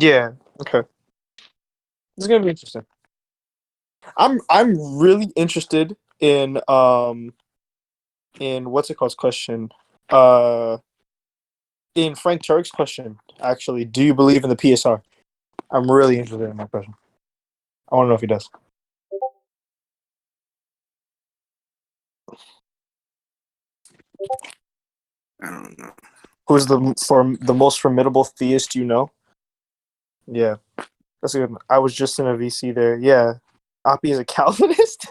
Yeah. Okay. This is gonna be interesting. I'm really interested in what's it called question. Uh, in Frank Turek's question, actually, do you believe in the PSR? I'm really interested in that question. I want to know if he does. I don't know. Who's the most formidable theist you know? Yeah, that's a good one. I was just in a VC there. Yeah, Oppy is a Calvinist.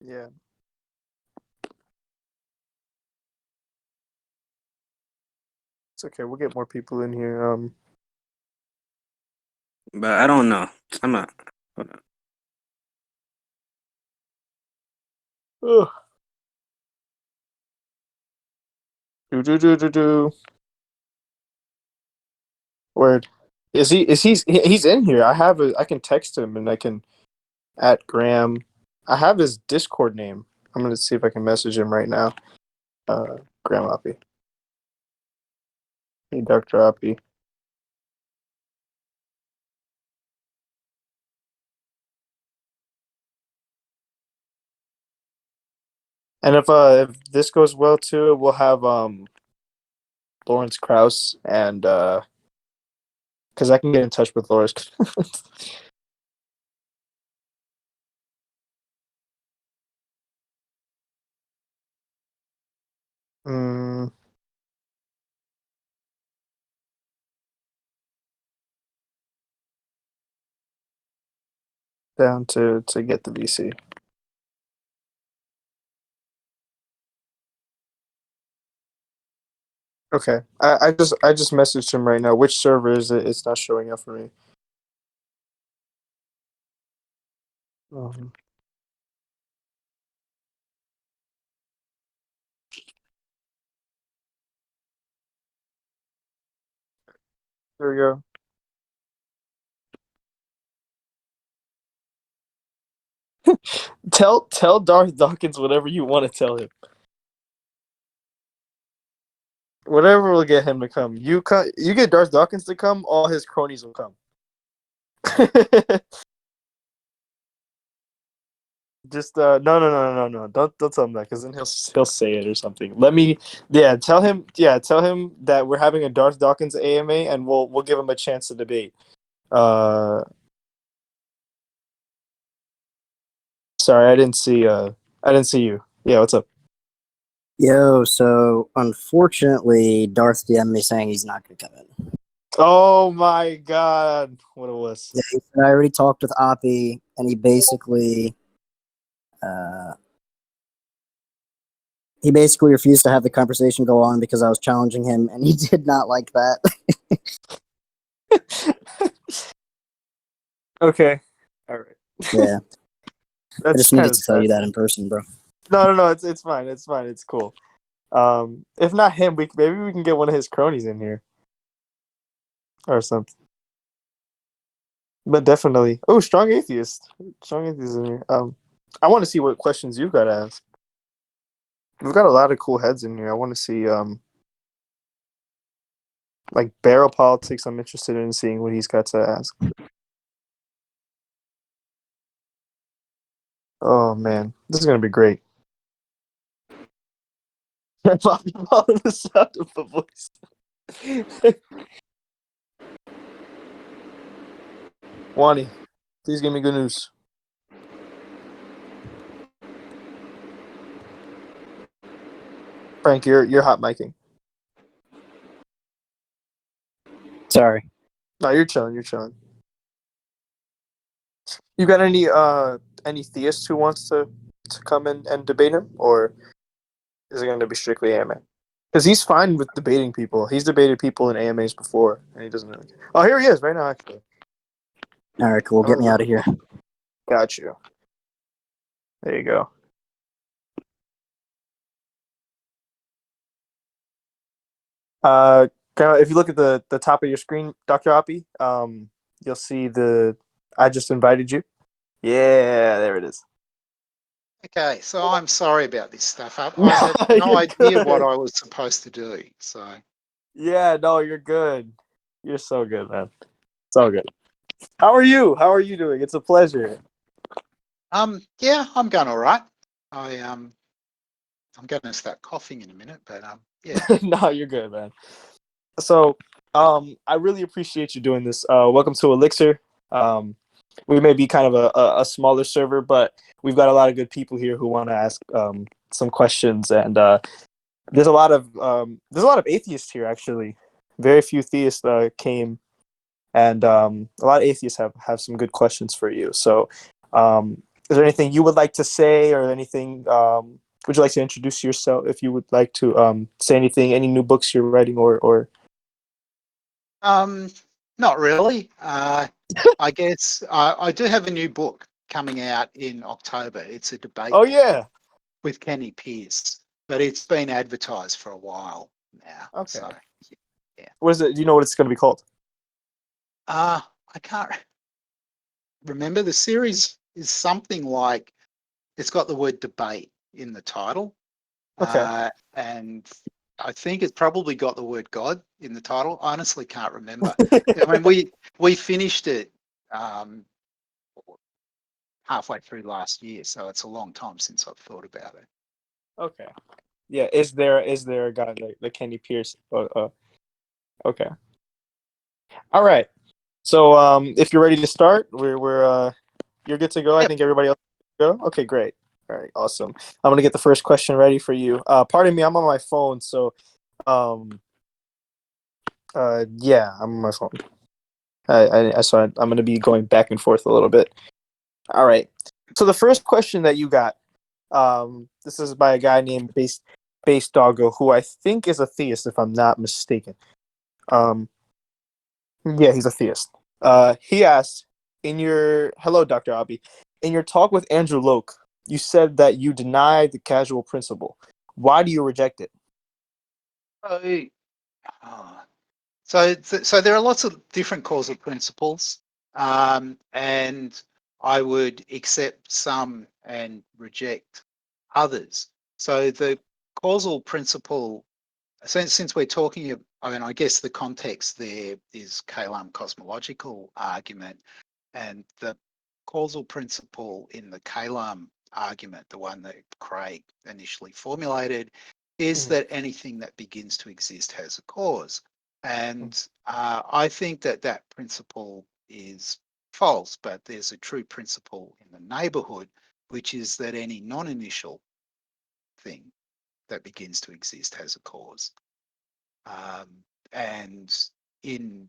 Yeah, it's okay. We'll get more people in here. But I don't know. I'm not. Hold on. Ugh. Do. Word. Is he? He's in here? I can text him and I can at Graham. I have his Discord name. I'm gonna see if I can message him right now. Graham Oppy. Hey, Dr. Oppy. And if this goes well too, we'll have Lawrence Krauss and because I can get in touch with Lawrence. mm, down to get the VC. Okay, I just messaged him right now. Which server is it? It's not showing up for me. Um, there we go. Tell Darth Dawkins whatever you want to tell him. Whatever will get him to come. You get Darth Dawkins to come, all his cronies will come. Just no. Don't tell him that because then he'll say it or something. Tell him that we're having a Darth Dawkins AMA and we'll give him a chance to debate. Uh, sorry, I didn't see you. Yeah, what's up? Yo, so unfortunately, Darth DM'd me saying he's not going to come in. Oh my god, what it was. Yeah, I already talked with Oppy, and he basically refused to have the conversation go on because I was challenging him, and he did not like that. Okay, all right. Yeah, I That's just kind needed of to tell you sad. that in person, bro. No. It's fine. It's fine. It's cool. If not him, maybe we can get one of his cronies in here or something. But definitely, oh, strong atheist, in here. I want to see what questions you've got to ask. We've got a lot of cool heads in here. I want to see, like barrel politics. I'm interested in seeing what he's got to ask. Oh man, this is gonna be great. Bobby Ball in the sound of the voice. Wani, please give me good news. Frank, you're hot micing. Sorry. No, you're chilling. You're chilling. You got any theist who wants to come in and debate him, or is it going to be strictly AMA? Because he's fine with debating people. He's debated people in AMAs before, and he doesn't really care. Oh, here he is right now, actually. All right, cool. Get me out of here. Got you. There you go. If you look at the top of your screen, Dr. Oppy, you'll see I just invited you. Yeah, there it is. Okay, so I'm sorry about this stuff. I No, had no you're idea what good. I was supposed to do. So, Yeah, no, you're good. You're so good, man. So good. How are you? How are you doing? It's a pleasure. yeah, I'm going all right. I'm going to start coughing in a minute, but yeah. No, you're good, man. So, I really appreciate you doing this. Welcome to Elixir. We may be kind of a smaller server, but we've got a lot of good people here who want to ask some questions, and there's a lot of atheists here actually. Very few theists came, and a lot of atheists have some good questions for you. So, is there anything you would like to say, or anything? Would you like to introduce yourself? If you would like to say anything, any new books you're writing, or Not really. I guess I do have a new book coming out in October. It's a debate oh book yeah, with Kenny Pierce, but it's been advertised for a while now. okay. So, yeah. What is it? Do you know what it's going to be called? I can't remember. The series is something like it's got the word debate in the title, Okay. and I think it's probably got the word God in the title. I honestly can't remember. I mean, we finished it um, halfway through last year, so it's a long time since I've thought about it. Okay. Yeah. Is there a guy like Kenny Pierce? Okay. All right. So if you're ready to start, we're you're good to go. I Yep. think everybody else is good to go. Okay, great. All right, awesome. I'm gonna get the first question ready for you. Pardon me, I'm on my phone, so um yeah, I'm on my phone. I'm gonna be going back and forth a little bit. All right. So the first question that you got, this is by a guy named Base Doggo, who I think is a theist, if I'm not mistaken. Um, yeah, he's a theist. He asked, hello, Dr. Abi, in your talk with Andrew Loke, you said that you deny the causal principle. Why do you reject it? So, uh, so there are lots of different causal principles, and I would accept some and reject others. So the causal principle, since we're talking, I mean, I guess the context there is Kalam cosmological argument, and the causal principle in the Kalam argument, the one that Craig initially formulated, is Mhm. that anything that begins to exist has a cause. And I think that that principle is false, but there's a true principle in the neighborhood, which is that any non initial thing that begins to exist has a cause. And in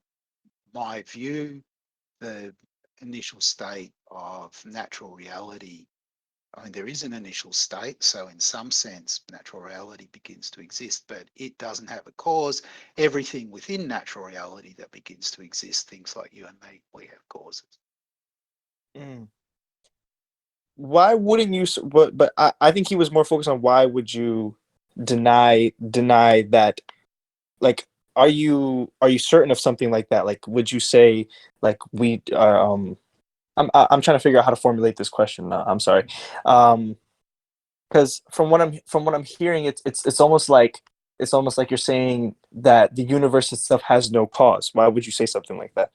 my view, the initial state of natural reality, I mean, there is an initial state, so in some sense, natural reality begins to exist, but it doesn't have a cause. Everything within natural reality that begins to exist, things like you and me, we have causes. Mm. Why wouldn't you? But I think he was more focused on why would you deny that? Like, are you certain of something like that? Like, would you say like we are? I'm trying to figure out how to formulate this question. I'm sorry. Because from what I'm hearing, it's almost like you're saying that the universe itself has no cause. Why would you say something like that?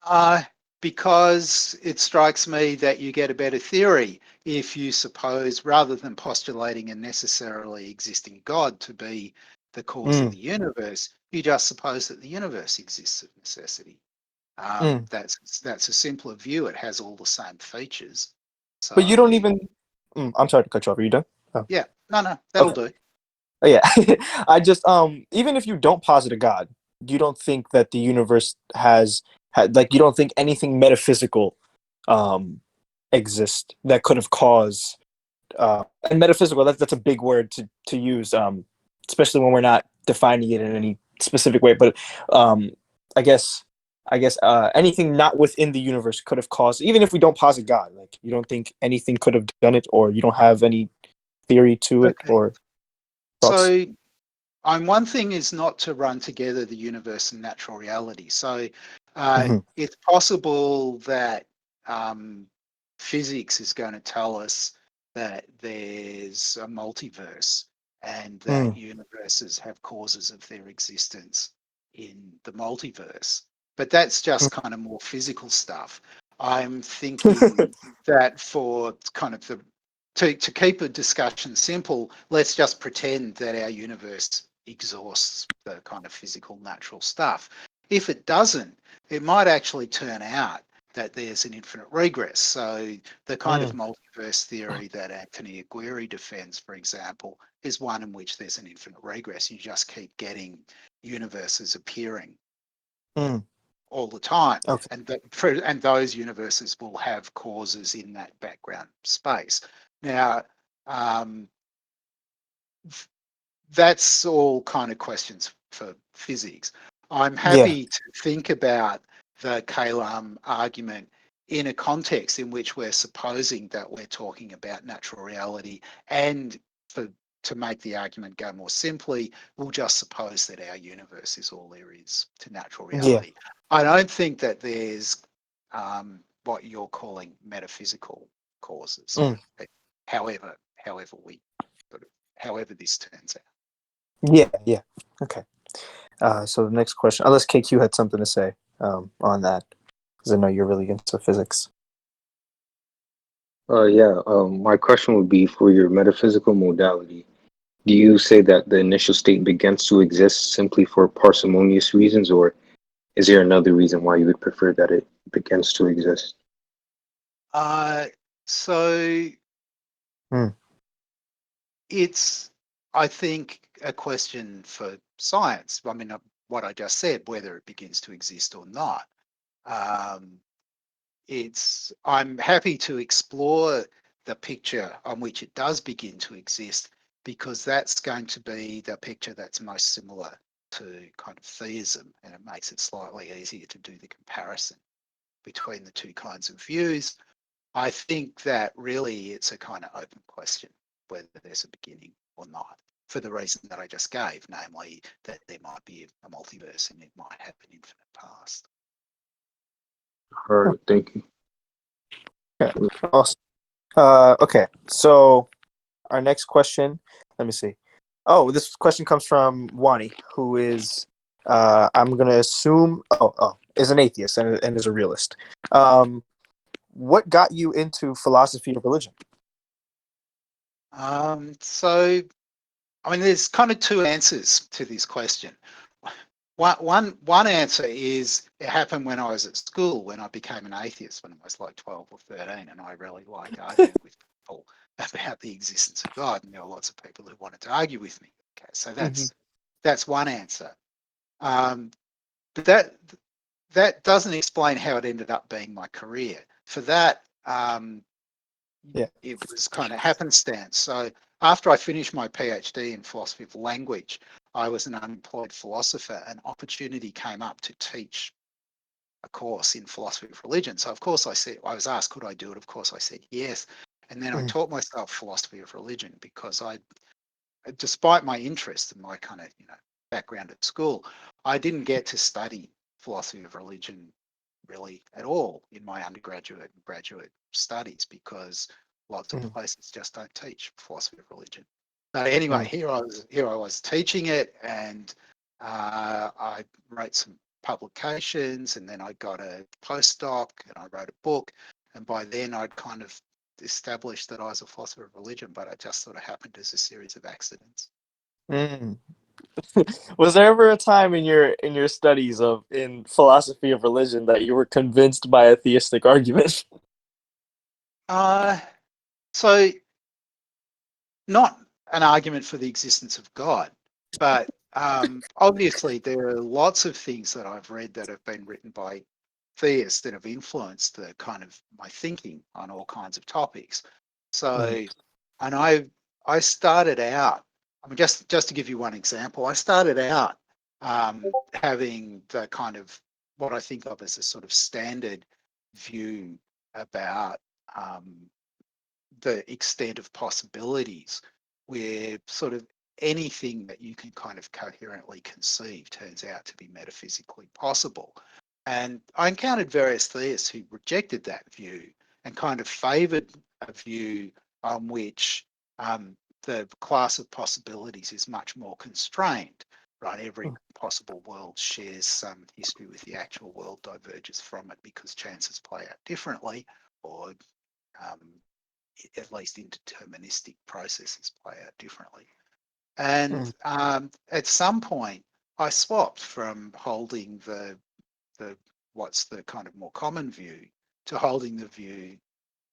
Uh, because it strikes me that you get a better theory if you suppose, rather than postulating a necessarily existing God to be the cause of Mm, the universe, you just suppose that the universe exists of necessity. mm. That's a simpler view. It has all the same features. But you So don't even. I'm sorry to cut you off. Are you done? Oh, yeah, no, that'll okay. do. Oh, yeah. I just even if you don't posit a god, you don't think that the universe like you don't think anything metaphysical um exists that could have caused and metaphysical, that's a big word to use, especially when we're not defining it in any specific way, but um I guess anything not within the universe could have caused, even if we don't posit god, like you don't think anything could have done it, or you don't have any theory to it Okay. or thoughts. So one thing is not to run together the universe and natural reality. So Hmm. it's possible that physics is going to tell us that there's a multiverse and that Mm. universes have causes of their existence in the multiverse. But that's just kind of more physical stuff. I'm thinking that for kind of to keep a discussion simple, let's just pretend that our universe exhausts the kind of physical natural stuff. If it doesn't, it might actually turn out that there's an infinite regress. So the kind of multiverse theory that Anthony Aguirre defends, for example, is one in which there's an infinite regress. You just keep getting universes appearing Mm. all the time. Okay. And those universes will have causes in that background space. Now, um, that's all kind of questions for physics. I'm Yeah. happy to think about the Kalam argument in a context in which we're supposing that we're talking about natural reality, and to make the argument go more simply, we'll just suppose that our universe is all there is to natural Yeah. reality. I don't think that there's what you're calling metaphysical causes, Mm. however we however this turns out. Yeah. Yeah. Okay. So the next question, unless KQ had something to say on that, because I know you're really into physics. Yeah, my question would be for your metaphysical modality. Do you say that the initial state begins to exist simply for parsimonious reasons, or is there another reason why you would prefer that it begins to exist? So Hmm. it's, I think, a question for science. I mean, what I just said, whether it begins to exist or not. Um, I'm happy to explore the picture on which it does begin to exist, because that's going to be the picture that's most similar to kind of theism, and it makes it slightly easier to do the comparison between the two kinds of views. I think that really it's a kind of open question whether there's a beginning or not, for the reason that I just gave, namely that there might be a multiverse and it might have an infinite past. All right, thank you. Yeah. Awesome. Okay. So our next question, let me see. Oh, this question comes from Wani, who is, I'm going to assume, is an atheist and is a realist. What got you into philosophy of religion? So, I mean, there's kind of two answers to this question. One answer is it happened when I was at school, when I became an atheist when I was like 12 or 13, and I really liked arguing with people about the existence of God, and there were lots of people who wanted to argue with me. Okay, so that's one answer. But that doesn't explain how it ended up being my career. For that, Yeah. it was kind of happenstance. So after I finished my PhD in philosophy of language, I was an unemployed philosopher. An opportunity came up to teach a course in philosophy of religion. So of course I was asked, could I do it? Of course I said yes. And then I Mhm. taught myself philosophy of religion, because despite my interest and my kind of, background at school, I didn't get to study philosophy of religion really at all in my undergraduate and graduate studies, because lots of Mhm. places just don't teach philosophy of religion. But anyway, Mhm. here I was teaching it, and I wrote some publications, and then I got a postdoc, and I wrote a book, and by then I'd kind of established that I was a philosopher of religion, but it just sort of happened as a series of accidents. Mm. Was there ever a time in your studies of in philosophy of religion that you were convinced by a theistic argument? Uh, so not an argument for the existence of God, but obviously there are lots of things that I've read that have been written by theists that have influenced the kind of my thinking on all kinds of topics. So, and I started out. I mean, just to give you one example, I started out having the kind of what I think of as a sort of standard view about the extent of possibilities, where sort of anything that you can kind of coherently conceive turns out to be metaphysically possible. And I encountered various theists who rejected that view and kind of favored a view on which the class of possibilities is much more constrained, right? Every possible world shares some history with the actual world, diverges from it because chances play out differently, or at least indeterministic processes play out differently. And at some point, I swapped from holding the what's the kind of more common view to holding the view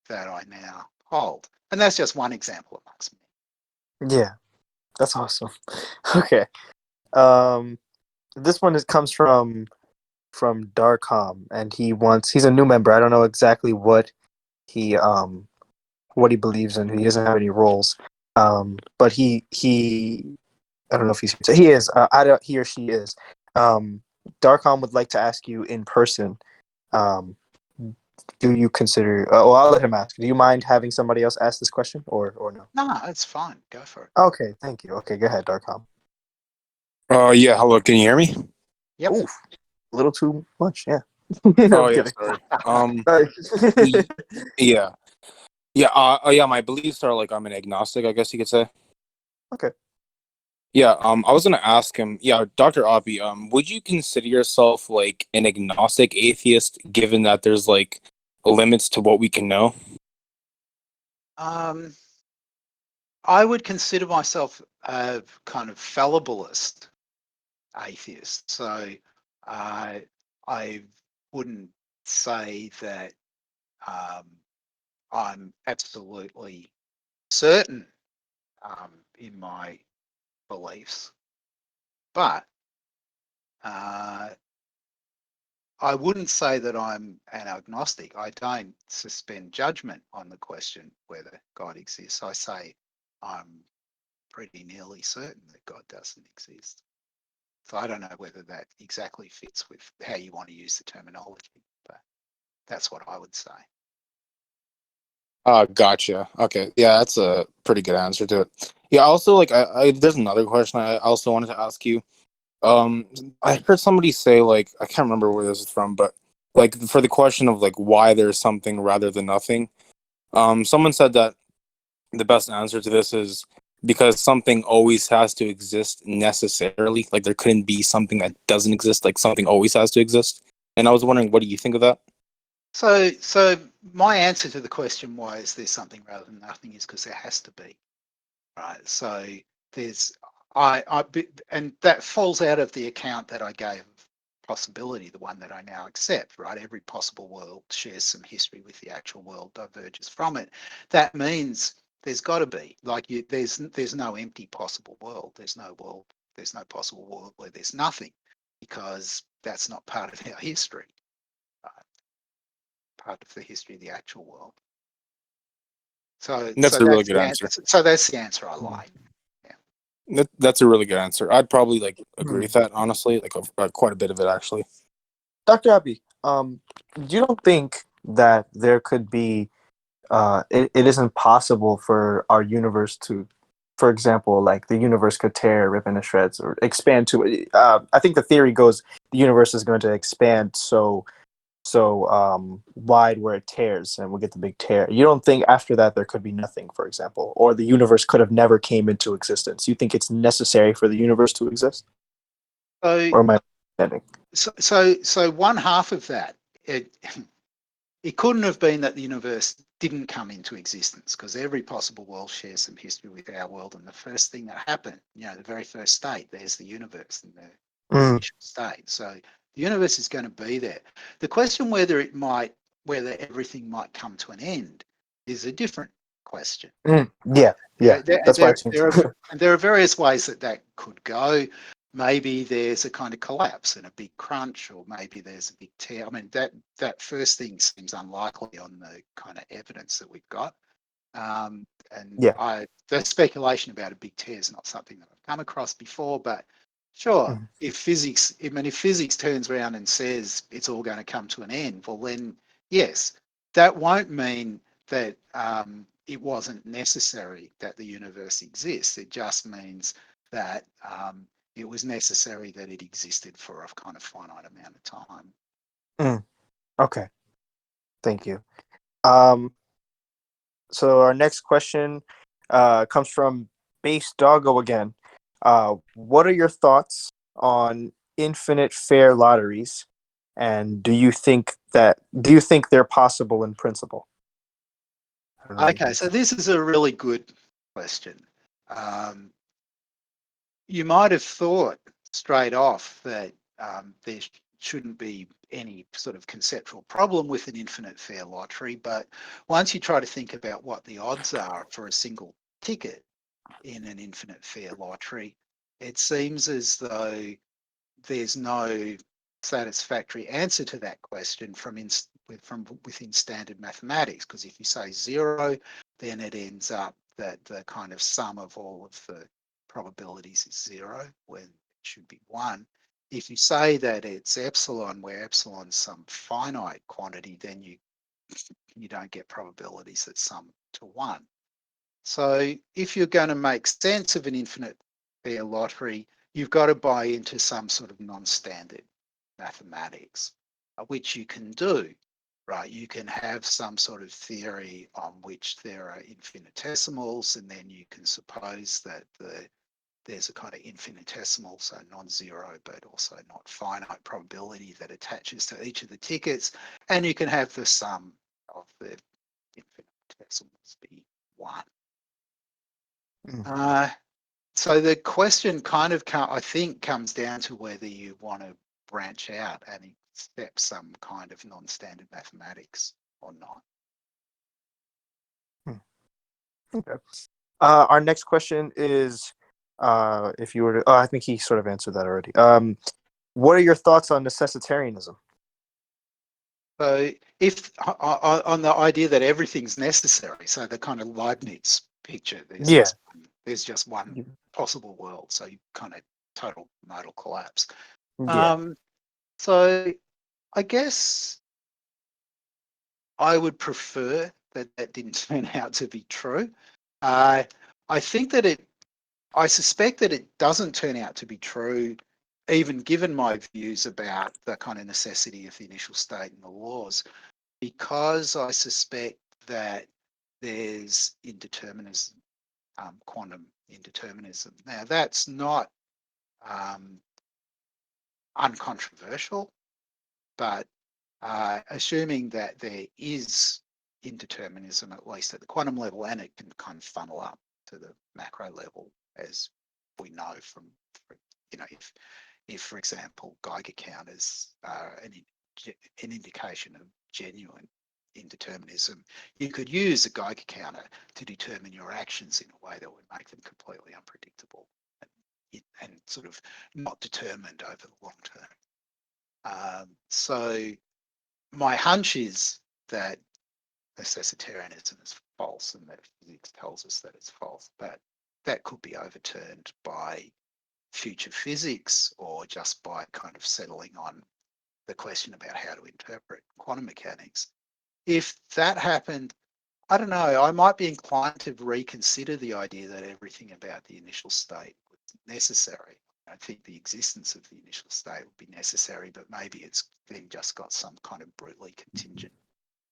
that I now hold. And that's just one example amongst many. Yeah, that's awesome. Okay. This one comes from Darkham, and he's a new member. I don't know exactly he what he believes in. He doesn't have any roles. But he I don't know if he is. I don't. He or she is. Darkham would like to ask you in person. Um, do you consider? Well, I'll let him ask. Do you mind having somebody else ask this question, or no? No, it's fine. Go for it. Okay, thank you. Okay, go ahead, Darkham. Yeah, hello, can you hear me? Yep. Oof, a little too much. Yeah. Oh, I'm yeah, kidding. sorry. Sorry. Yeah. Yeah, yeah, my beliefs are like I'm an agnostic, I guess you could say. Okay. Yeah, I was gonna ask him, yeah, Dr. Oppy, would you consider yourself like an agnostic atheist given that there's like limits to what we can know? I would consider myself a kind of fallibilist atheist. So I wouldn't say that I'm absolutely certain in my beliefs, but I wouldn't say that I'm an agnostic. I don't suspend judgment on the question whether God exists. I say I'm pretty nearly certain that God doesn't exist. So I don't know whether that exactly fits with how you want to use the terminology, but that's what I would say. Gotcha. Okay, yeah, that's a pretty good answer to it. Yeah, also like I there's another question I also wanted to ask you. Um, I heard somebody say like I can't remember where this is from, but like for the question of like why there's something rather than nothing. Someone said that the best answer to this is because something always has to exist necessarily. Like there couldn't be something that doesn't exist. Like something always has to exist. And I was wondering, what do you think of that? So my answer to the question why is there something rather than nothing is because there has to be, right? So there's and that falls out of the account that I gave of possibility, the one that I now accept, right? Every possible world shares some history with the actual world, diverges from it. That means there's got to be there's no empty possible world. There's no possible world where there's nothing, because that's not part of our history, right? Part of the history of the actual world. So That's a really good answer. So that's the answer I like. That's a really good answer. I'd probably like agree Hmm. with that, honestly, like quite a bit of it actually. Dr. Abbey, you don't think that there could be it isn't possible for our universe to, for example, like the universe could tear, rip into shreds, or expand to. I think the theory goes the universe is going to expand so wide where it tears, and we'll get the big tear. You don't think after that there could be nothing, for example, or the universe could have never came into existence? You think it's necessary for the universe to exist, So or am I understanding? so one half of that, it couldn't have been that the universe didn't come into existence, because every possible world shares some history with our world. And the first thing that happened, the very first state, there's the universe in the initial state. So the universe is going to be there. The question whether everything might come to an end is a different question. Yeah, yeah, that's why I changed. There are various ways that could go. Maybe there's a kind of collapse and a big crunch, or maybe there's a big tear. I mean, that first thing seems unlikely on the kind of evidence that we've got. And Yeah. the speculation about a big tear is not something that I've come across before, but sure, if physics turns around and says it's all going to come to an end, well then, yes, that won't mean that it wasn't necessary that the universe exists. It just means that it was necessary that it existed for a kind of finite amount of time. Okay. Thank you. Um, So our next question comes from Base Doggo again. What are your thoughts on infinite fair lotteries, and do you think they're possible in principle? I don't know. Okay, so this is a really good question. Um, you might have thought straight off that there shouldn't be any sort of conceptual problem with an infinite fair lottery, but once you try to think about what the odds are for a single ticket in an infinite fair lottery, it seems as though there's no satisfactory answer to that question from within standard mathematics. Because if you say 0, then it ends up that the kind of sum of all of the probabilities is 0 when it should be 1. If you say that it's epsilon, where epsilon's some finite quantity, then you don't get probabilities that sum to 1. So if you're going to make sense of an infinite fair lottery, you've got to buy into some sort of non-standard mathematics, which you can do, right? You can have some sort of theory on which there are infinitesimals, and then you can suppose that there's a kind of infinitesimal, so non-zero, but also not finite probability that attaches to each of the tickets, and you can have the sum of the infinitesimals be 1. So the question kind of, I think, comes down to whether you want to branch out and accept some kind of non-standard mathematics or not. Okay. Our next question is, if you were to, I think he sort of answered that already. What are your thoughts on necessitarianism? So if on the idea that everything's necessary, so the kind of Leibniz picture, Yeah. there's just one possible world, so you kind of total modal collapse. Yeah. So I guess I would prefer that didn't turn out to be true. I think that I suspect that it doesn't turn out to be true, even given my views about the kind of necessity of the initial state and the laws, because I suspect that there's indeterminism, quantum indeterminism. Now, that's not uncontroversial, but assuming that there is indeterminism, at least at the quantum level, and it can kind of funnel up to the macro level, as we know from, if for example, Geiger counters are an indication of genuine indeterminism, you could use a Geiger counter to determine your actions in a way that would make them completely unpredictable and sort of not determined over the long term. So my hunch is that necessitarianism is false and that physics tells us that it's false, but that could be overturned by future physics or just by kind of settling on the question about how to interpret quantum mechanics. If that happened, I don't know, I might be inclined to reconsider the idea that everything about the initial state was necessary. I think the existence of the initial state would be necessary, but maybe it's then just got some kind of brutally contingent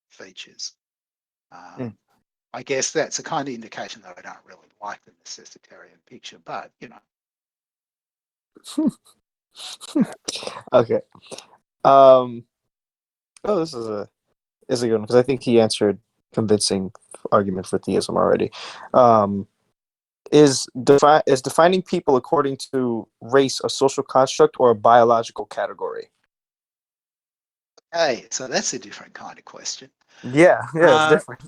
features. I guess that's a kind of indication that I don't really like the necessitarian picture, but Okay. This is a good one because I think he answered convincing argument for theism already. Is defining people according to race a social construct or a biological category? hey, so that's a different kind of question. Yeah, it's different.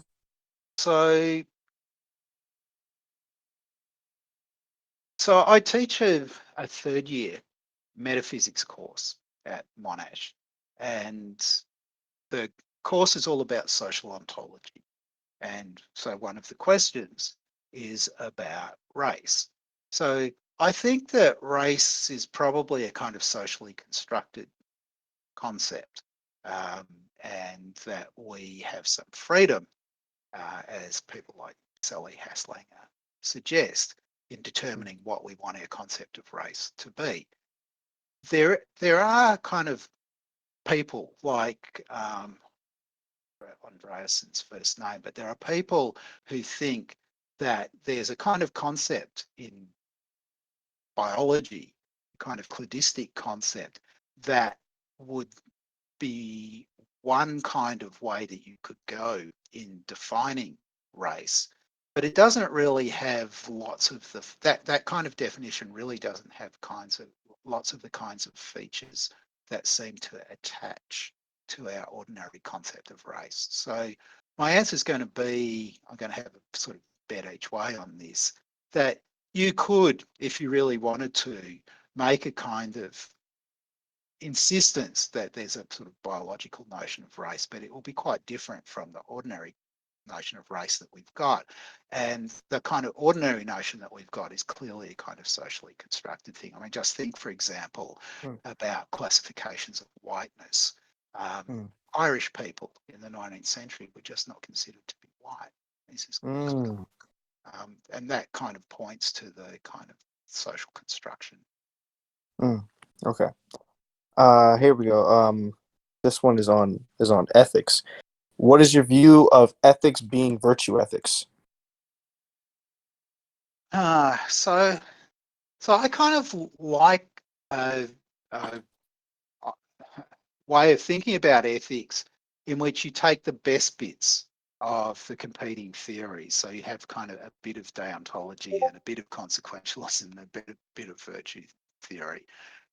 So I teach a third year metaphysics course at Monash, and the course is all about social ontology. And so one of the questions is about race. So I think that race is probably a kind of socially constructed concept, and that we have some freedom, as people like Sally Haslanger suggest, in determining what we want our concept of race to be. There are kind of people like Andreasen's first name, but there are people who think that there's a kind of concept in biology, kind of cladistic concept, that would be one kind of way that you could go in defining race, but it doesn't really have lots of that kind of definition really doesn't have lots of the kinds of features that seem to attach to our ordinary concept of race. So my answer is going to be, I'm going to have a sort of bet each way on this, that you could, if you really wanted to, make a kind of insistence that there's a sort of biological notion of race, but it will be quite different from the ordinary notion of race that we've got. And the kind of ordinary notion that we've got is clearly a kind of socially constructed thing. I mean, just think, for example, about classifications of whiteness. Irish people in the 19th century were just not considered to be white. This is and that kind of points to the kind of social construction. Okay. Here we go. This one is on ethics. What is your view of ethics being virtue ethics? So I kind of like a way of thinking about ethics in which you take the best bits of the competing theories. So you have kind of a bit of deontology and a bit of consequentialism and a bit of virtue theory.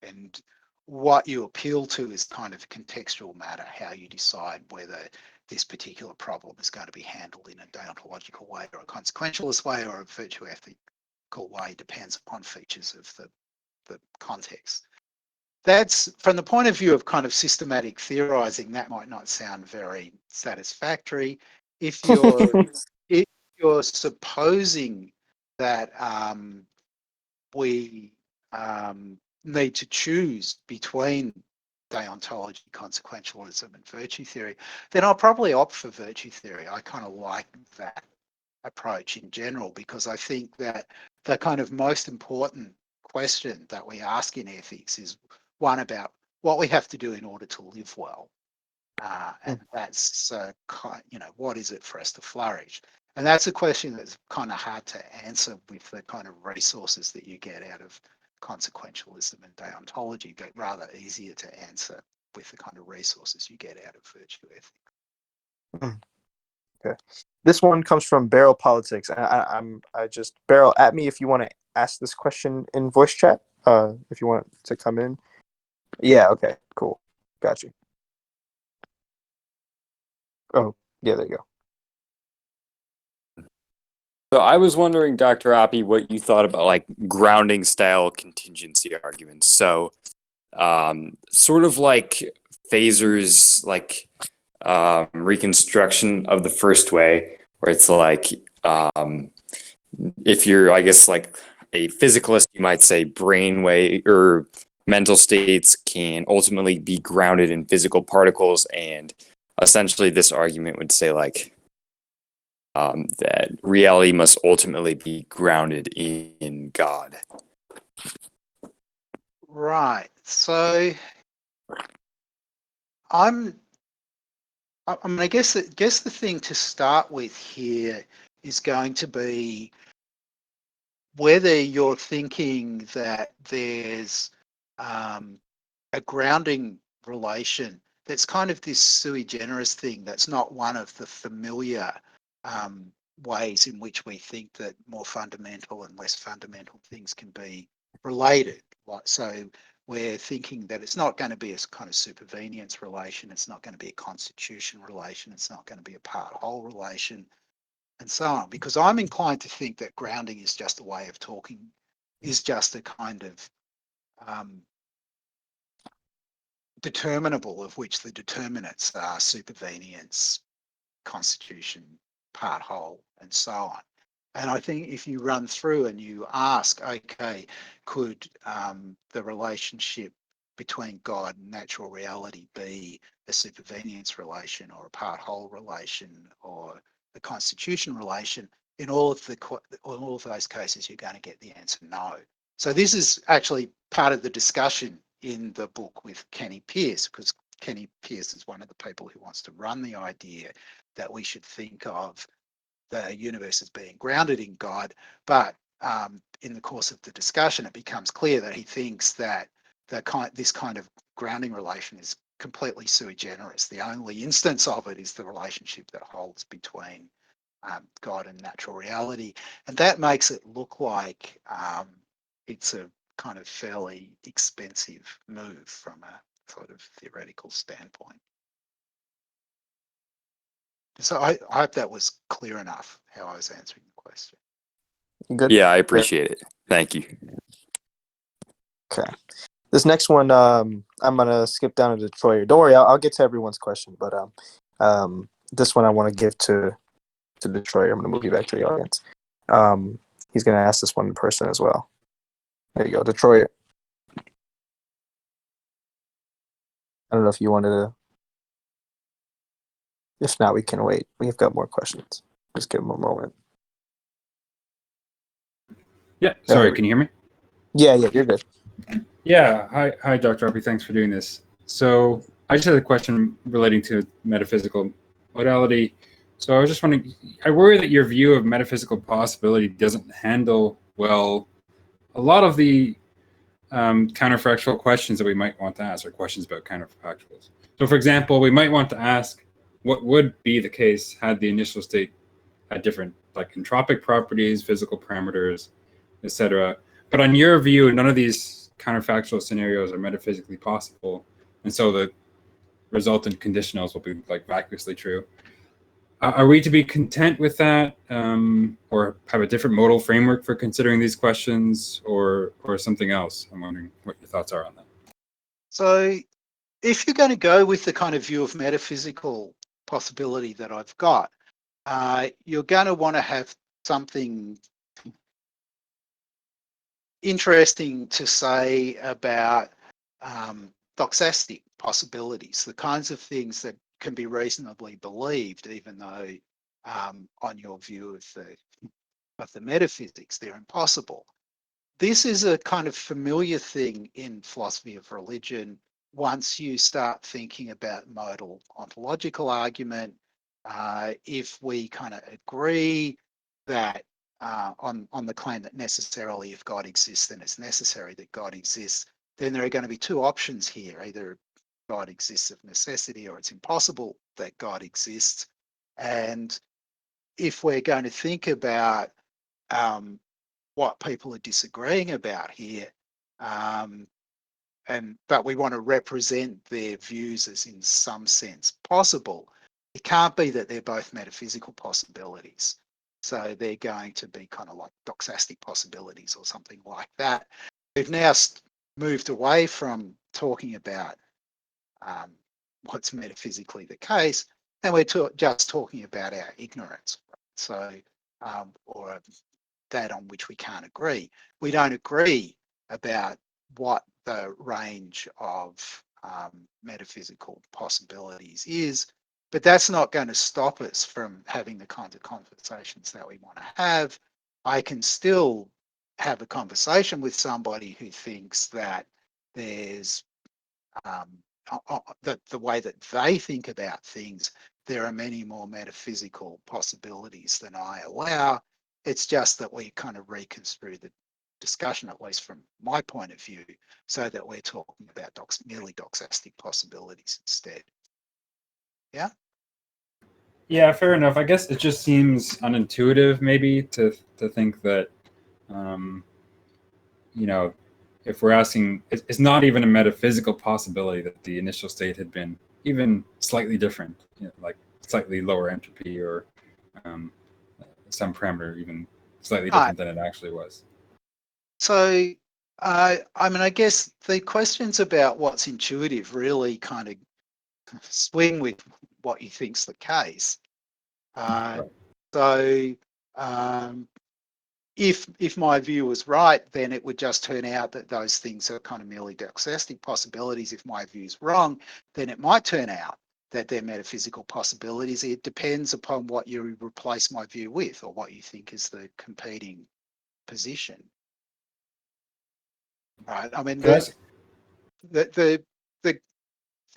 And what you appeal to is kind of contextual matter, how you decide whether this particular problem is going to be handled in a deontological way or a consequentialist way or a virtue ethical way, depends upon features of the context. That's from the point of view of kind of systematic theorizing, that might not sound very satisfactory. If you're supposing that we need to choose between deontology, consequentialism, and virtue theory, then I'll probably opt for virtue theory. I kind of like that approach in general because I think that the kind of most important question that we ask in ethics is one about what we have to do in order to live well. And that's, what is it for us to flourish? And that's a question that's kind of hard to answer with the kind of resources that you get out of consequentialism and deontology, but rather easier to answer with the kind of resources you get out of virtue ethics. Okay. This one comes from Barrel Politics. I just Barrel at me if you want to ask this question in voice chat. If you want to come in. Yeah. Okay. Cool. Got you. Oh, yeah. There you go. So I was wondering, Dr. Oppy, what you thought about like grounding style contingency arguments. So sort of like phasers, like reconstruction of the first way, where it's like if you're, I guess, like a physicalist, you might say brainwave or mental states can ultimately be grounded in physical particles, and essentially this argument would say like that reality must ultimately be grounded in God. Right. So I mean, I guess the thing to start with here is going to be whether you're thinking that there's a grounding relation that's kind of this sui generis thing that's not one of the familiar ways in which we think that more fundamental and less fundamental things can be related. So we're thinking that it's not going to be a kind of supervenience relation, it's not going to be a constitution relation, it's not going to be a part-whole relation, and so on. Because I'm inclined to think that grounding is just a way of talking, is just a kind of determinable of which the determinants are supervenience, constitution, part whole, and so on. And I think if you run through and you ask, okay, could the relationship between God and natural reality be a supervenience relation or a part whole relation or a constitution relation? In all of those cases, you're going to get the answer no. So this is actually part of the discussion in the book with Kenny Pierce, because Kenny Pierce is one of the people who wants to run the idea that we should think of the universe as being grounded in God. But in the course of the discussion, it becomes clear that he thinks that this kind of grounding relation is completely sui generis. The only instance of it is the relationship that holds between God and natural reality. And that makes it look like it's a kind of fairly expensive move from a sort of theoretical standpoint. So I hope that was clear enough how I was answering the question. Good. Yeah, I appreciate it. Thank you. Okay. This next one, I'm gonna skip down to Detroit. Don't worry, I'll get to everyone's question, but this one I want to give to Detroit. I'm gonna move you back to the audience. He's gonna ask this one in person as well. There you go, Detroit. I don't know if you wanted to. If not, we can wait. We've got more questions. Just give him a moment. Yeah, sorry, can you hear me? Yeah, you're good. Yeah, hi, Dr. Oppy. Thanks for doing this. So I just had a question relating to metaphysical modality. So I was just wondering, I worry that your view of metaphysical possibility doesn't handle well a lot of the counterfactual questions that we might want to ask, or questions about counterfactuals. So for example, we might want to ask what would be the case had the initial state had different like entropic properties, physical parameters, etc. But on your view, none of these counterfactual scenarios are metaphysically possible, and so the resultant conditionals will be like vacuously true. Are we to be content with that, or have a different modal framework for considering these questions, or something else? I'm wondering what your thoughts are on that. So if you're going to go with the kind of view of metaphysical possibility that I've got, you're going to want to have something interesting to say about doxastic possibilities, the kinds of things that can be reasonably believed, even though on your view of the metaphysics, they're impossible. This is a kind of familiar thing in philosophy of religion. Once you start thinking about modal ontological argument, if we kind of agree that on the claim that necessarily if God exists, then it's necessary that God exists, then there are going to be two options here. Either God exists of necessity, or it's impossible that God exists. And if we're going to think about what people are disagreeing about here, but we want to represent their views as in some sense possible, it can't be that they're both metaphysical possibilities. So they're going to be kind of like doxastic possibilities or something like that. We've now moved away from talking about what's metaphysically the case, and we're just talking about our ignorance. So, or that on which we can't agree. We don't agree about what the range of metaphysical possibilities is, but that's not going to stop us from having the kinds of conversations that we want to have. I can still have a conversation with somebody who thinks that there's that the way that they think about things, there are many more metaphysical possibilities than I allow. It's just that we kind of reconstrue the discussion, at least from my point of view, so that we're talking about merely doxastic possibilities instead. Yeah? Yeah, fair enough. I guess it just seems unintuitive maybe to think that, you know, if we're asking, it's not even a metaphysical possibility that the initial state had been even slightly different, like slightly lower entropy, or some parameter even slightly different than it actually was. So, I mean, I guess the questions about what's intuitive really kind of swing with what you think's the case. Right. So, if my view was right, then it would just turn out that those things are kind of merely doxastic possibilities. If my view is wrong, then it might turn out that they're metaphysical possibilities. It depends upon what you replace my view with, or what you think is the competing position. Right? I mean, the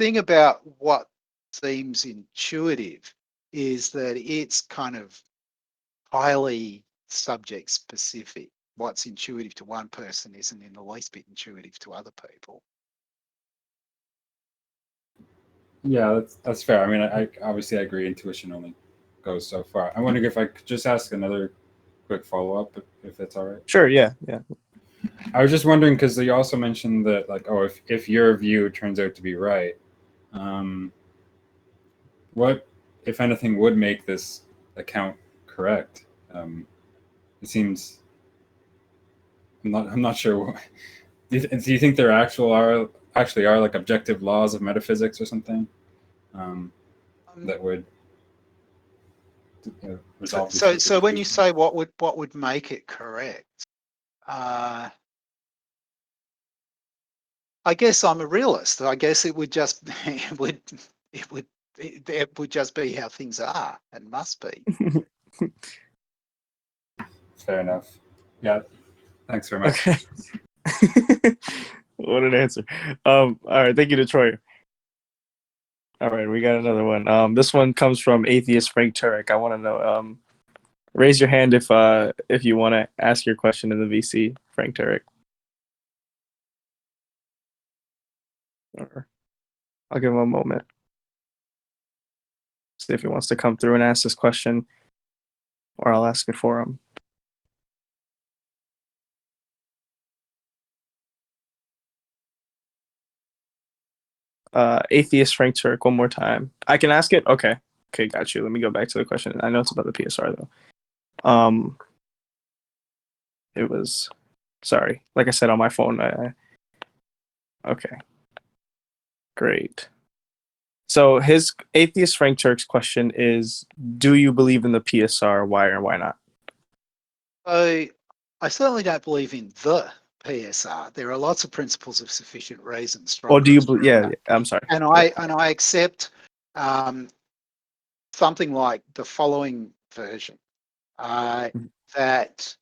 thing about what seems intuitive is that it's kind of highly subject specific. What's intuitive to one person isn't in the least bit intuitive to other people. Yeah, that's fair. I mean, I obviously I agree. Intuition only goes so far. I'm wondering if I could just ask another quick follow up, if that's all right. Sure. Yeah. Yeah. I was just wondering because you also mentioned that, like, oh, if your view turns out to be right, what, if anything, would make this account correct? It seems I'm not sure. Do you think there actually are like objective laws of metaphysics or something that would resolve these So, sorts of so when you issues? say what would make it correct, I guess I'm a realist. I guess it would just it would just be how things are and must be. Fair enough. Yeah. Thanks very much. Okay. What an answer. All right. Thank you, Detroit. All right, we got another one. This one comes from atheist Frank Turek. I want to know. Raise your hand if you want to ask your question in the VC, Frank Turek. Or I'll give him a moment. See if he wants to come through and ask this question, or I'll ask it for him. Atheist Frank Turek, one more time. I can ask it? Okay. Okay, got you. Let me go back to the question. I know it's about the PSR though. It was, sorry, like I said on my phone. Okay, great. So his atheist Frank Turk's question is, do you believe in the PSR? Why or why not? So I certainly don't believe in the PSR. There are lots of principles of sufficient reason. Or do you Stronger. believe? Yeah, I'm sorry. And I accept something like the following version, that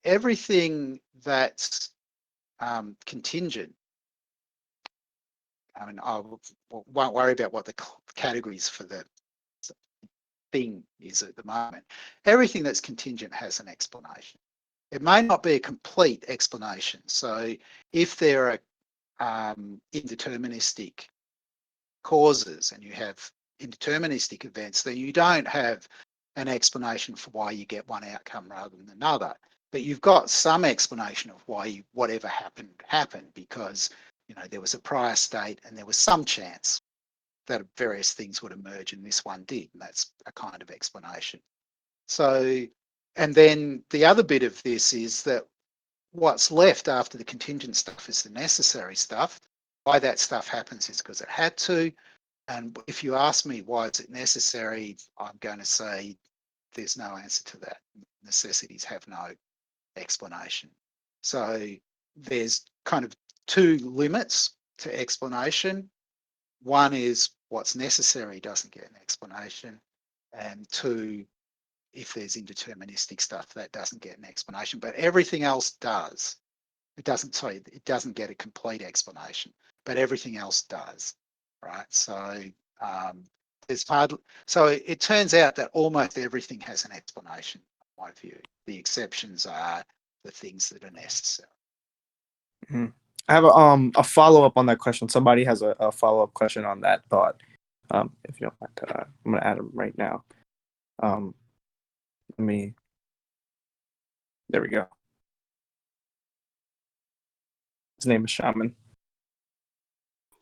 everything that's contingent. I mean, I won't worry about what the categories for the thing is at the moment. Everything that's contingent has an explanation. It may not be a complete explanation. So if there are indeterministic causes and you have indeterministic events, then you don't have an explanation for why you get one outcome rather than another. But you've got some explanation of why whatever happened, because there was a prior state and there was some chance that various things would emerge and this one did, and that's a kind of explanation. So, and then the other bit of this is that what's left after the contingent stuff is the necessary stuff. Why that stuff happens is because it had to. And if you ask me why is it necessary, I'm going to say there's no answer to that. Necessities have no explanation. So there's kind of two limits to explanation. One is what's necessary doesn't get an explanation. And two, if there's indeterministic stuff, that doesn't get an explanation. But everything else does. It doesn't get a complete explanation, but everything else does. Right. So so it turns out that almost everything has an explanation, in my view. The exceptions are the things that are necessary. Mm-hmm. I have a follow up on that question. Somebody has a follow up question on that thought. If you don't mind, I'm gonna add them right now. There we go. His name is Shaman.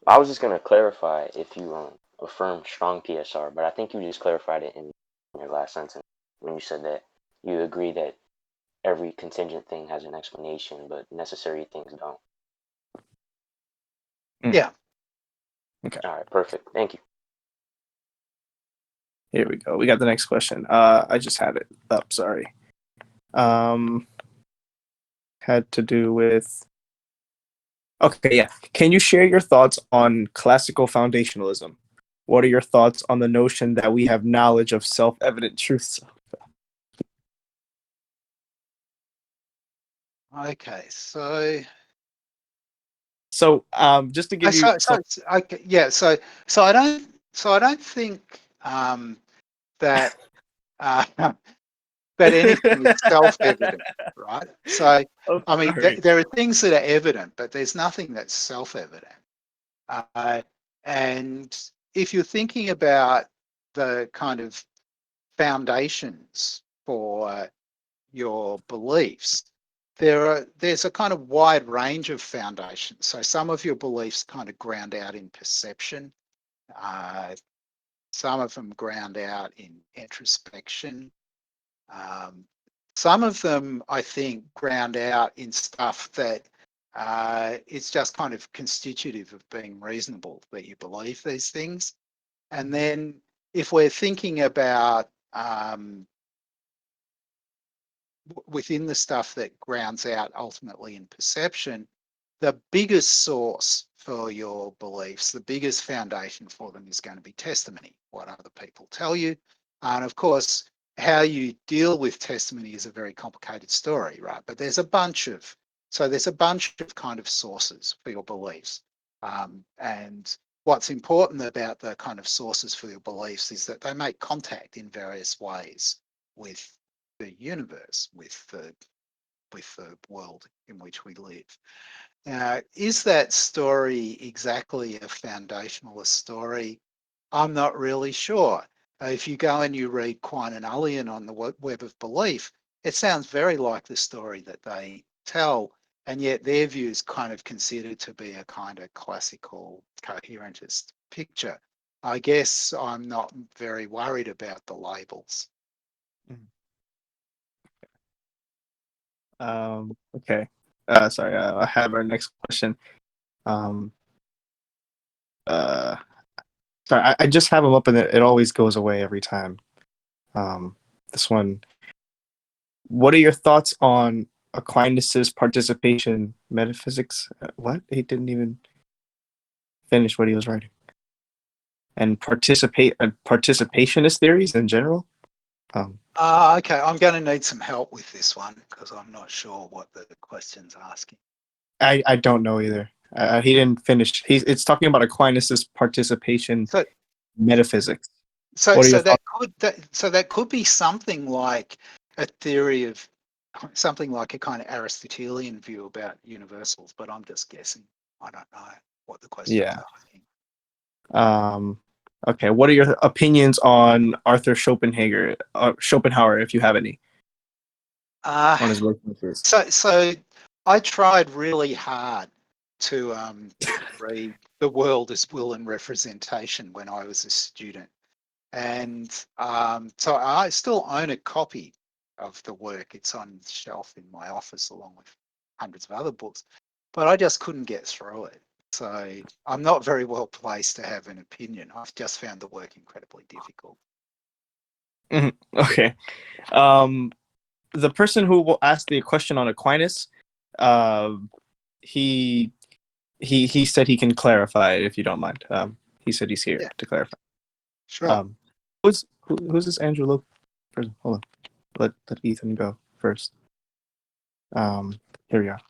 I was just going to clarify if you affirm strong PSR, but I think you just clarified it in your last sentence when you said that you agree that every contingent thing has an explanation, but necessary things don't. Yeah. Okay. All right, perfect. Thank you. Here we go. We got the next question. I just had it up. Sorry. Had to do with. Okay, yeah. Can you share your thoughts on classical foundationalism? What are your thoughts on the notion that we have knowledge of self-evident truths? Okay, so So just to give you some, Okay, yeah. So I don't think that uh, that anything is self-evident, right? So oh, I mean, sorry. there are things that are evident, but there's nothing that's self-evident. Uh, and if you're thinking about the kind of foundations for your beliefs, there's a kind of wide range of foundations. So some of your beliefs kind of ground out in perception. Uh, some of them ground out in introspection. Um, some of them, I think, ground out in stuff that it's just kind of constitutive of being reasonable that you believe these things. And then if we're thinking about within the stuff that grounds out ultimately in perception, the biggest source for your beliefs, the biggest foundation for them is going to be testimony, what other people tell you. And of course, how you deal with testimony is a very complicated story, right? But there's a bunch of kind of sources for your beliefs. And what's important about the kind of sources for your beliefs is that they make contact in various ways with the universe, with the world in which we live. Is that story exactly a foundationalist story? I'm not really sure. If you go and you read Quine and Ullian on the Web of Belief, it sounds very like the story that they tell, and yet their view is kind of considered to be a kind of classical coherentist picture. I guess I'm not very worried about the labels. Okay. Sorry. I have our next question. Um, uh, sorry, I just have them up, and it always goes away every time. This one. What are your thoughts on Aquinas's participation metaphysics? What? He didn't even finish what he was writing. And participationist theories in general. Okay, I'm going to need some help with this one because I'm not sure what the question's asking. I don't know either. He didn't finish. It's talking about Aquinas's participation So, metaphysics. so, What are your so that thoughts? that could be something like a theory of something like a kind of Aristotelian view about universals, but I'm just guessing. I don't know what the question's Yeah. asking. Okay. What are your opinions on Arthur Schopenhauer, if you have any, on his work? So I tried really hard to read The World as Will and Representation when I was a student. And so I still own a copy of the work. It's on the shelf in my office along with hundreds of other books, but I just couldn't get through it. So I'm not very well placed to have an opinion. I've just found the work incredibly difficult. Okay. The person who will ask the question on Aquinas, uh, he he said he can clarify it if you don't mind. He said he's here Yeah, to clarify. sure. Who's this Andrew Lope person? Hold on. Let Ethan go first. Here we are.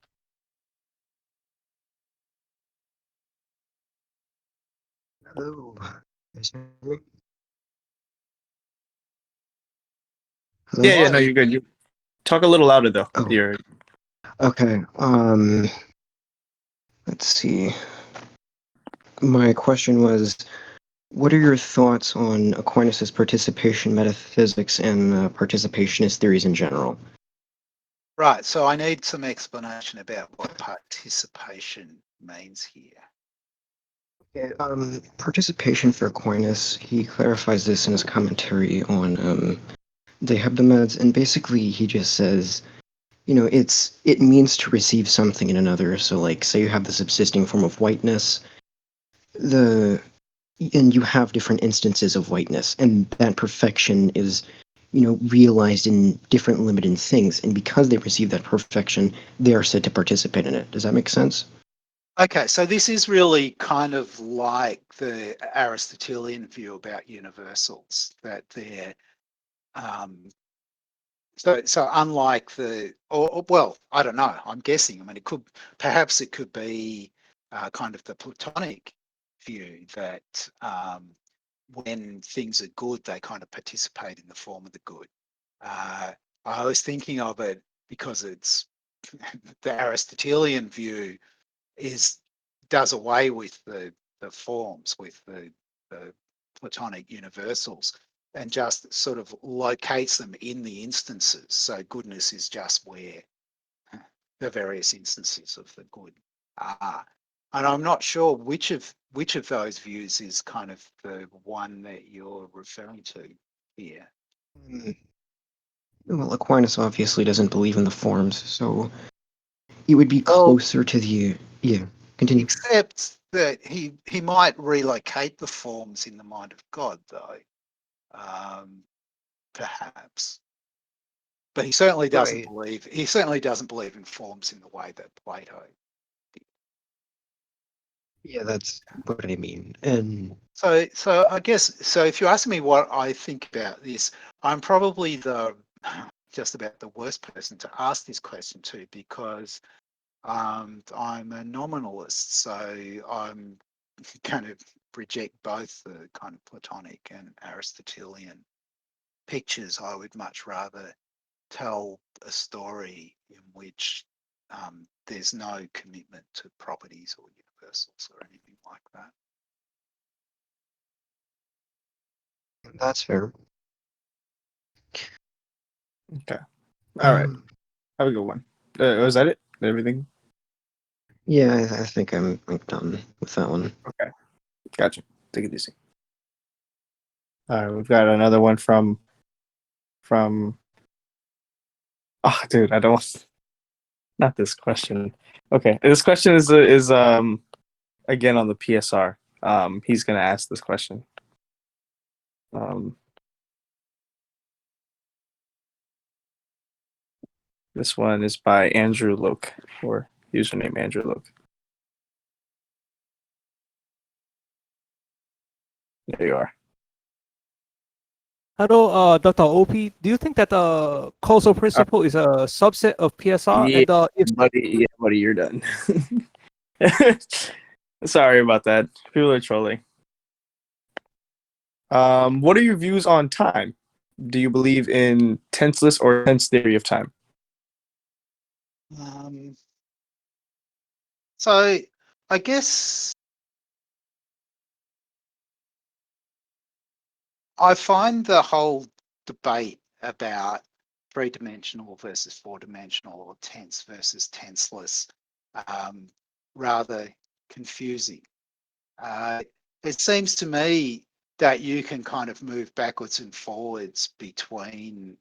Hello. Can you hear me? Hello? Yeah, no, you're good. You talk a little louder though. Oh, You're okay. Let's see. My question was, what are your thoughts on Aquinas's participation metaphysics and participationist theories in general? Right. So I need some explanation about what participation means here. Yeah, participation for Aquinas, he clarifies this in his commentary on the Hebdomades, and basically he just says, it means to receive something in another. So like say you have the subsisting form of whiteness, and you have different instances of whiteness, and that perfection is realized in different limited things, and because they receive that perfection, they are said to participate in it. Does that make sense? Okay, so this is really kind of like the Aristotelian view about universals, that they're so unlike well, I don't know. I'm guessing. I mean, perhaps it could be kind of the Platonic view that when things are good, they kind of participate in the form of the good. I was thinking of it because it's the Aristotelian view does away with the forms, with the Platonic universals, and just sort of locates them in the instances. So goodness is just where the various instances of the good are. And I'm not sure which of those views is kind of the one that you're referring to here. Well, Aquinas obviously doesn't believe in the forms, so it would be Well, closer to the yeah. Continue. except that he might relocate the forms in the mind of God, though, perhaps. But he certainly doesn't Right. believe. He certainly doesn't believe in forms in the way that Plato did. Yeah, that's what I mean. And So I guess so. If you ask me what I think about this, I'm probably just about the worst person to ask this question to, because I'm a nominalist, so I'm kind of reject both the kind of Platonic and Aristotelian pictures. I would much rather tell a story in which there's no commitment to properties or universals or anything like that. that's fair. Okay. All right. Um, Have a good one. Was that it? Everything? yeah, I think I'm done with that one. Okay. Gotcha. Take it easy. All right. We've got another one from. Oh, dude, I don't. Not this question. Okay. This question is again on the PSR. He's gonna ask this question. This one is by Andrew Loke, or username Andrew Loke. There you are. Hello, Dr. Oppy. Do you think that the causal principle is a subset of PSR? Yeah, And if buddy, you're done. Sorry about that. People are trolling. What are your views on time? Do you believe in tenseless or tense theory of time? So I guess I find the whole debate about three-dimensional versus four-dimensional, or tense versus tenseless, rather confusing. It seems to me that you can kind of move backwards and forwards between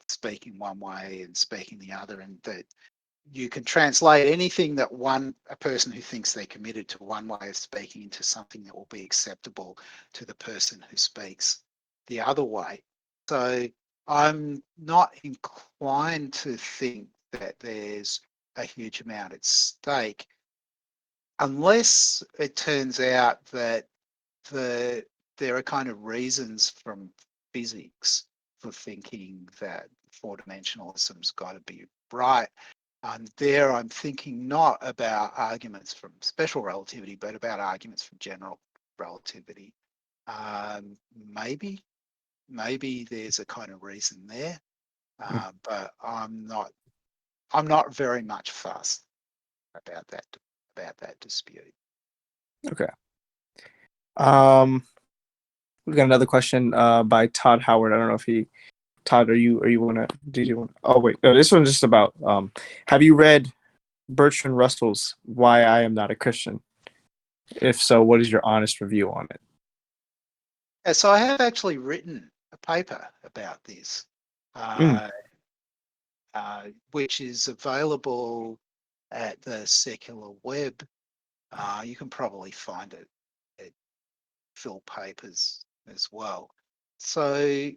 speaking one way and speaking the other, and that you can translate anything that a person who thinks they're committed to one way of speaking into something that will be acceptable to the person who speaks the other way. So I'm not inclined to think that there's a huge amount at stake, unless it turns out that there are kind of reasons from physics for thinking that four-dimensionalism's got to be right. There I'm thinking not about arguments from special relativity, but about arguments from general relativity. Maybe there's a kind of reason there, but I'm not very much fussed about that dispute. Okay. We've got another question by Todd Howard. I don't know if Todd, are you did you want? Oh wait, no, this one's just about. Have you read Bertrand Russell's "Why I Am Not a Christian"? If so, what is your honest review on it? Yeah, so I have actually written a paper about this, which is available at the Secular Web. You can probably find it at Phil Papers as well. So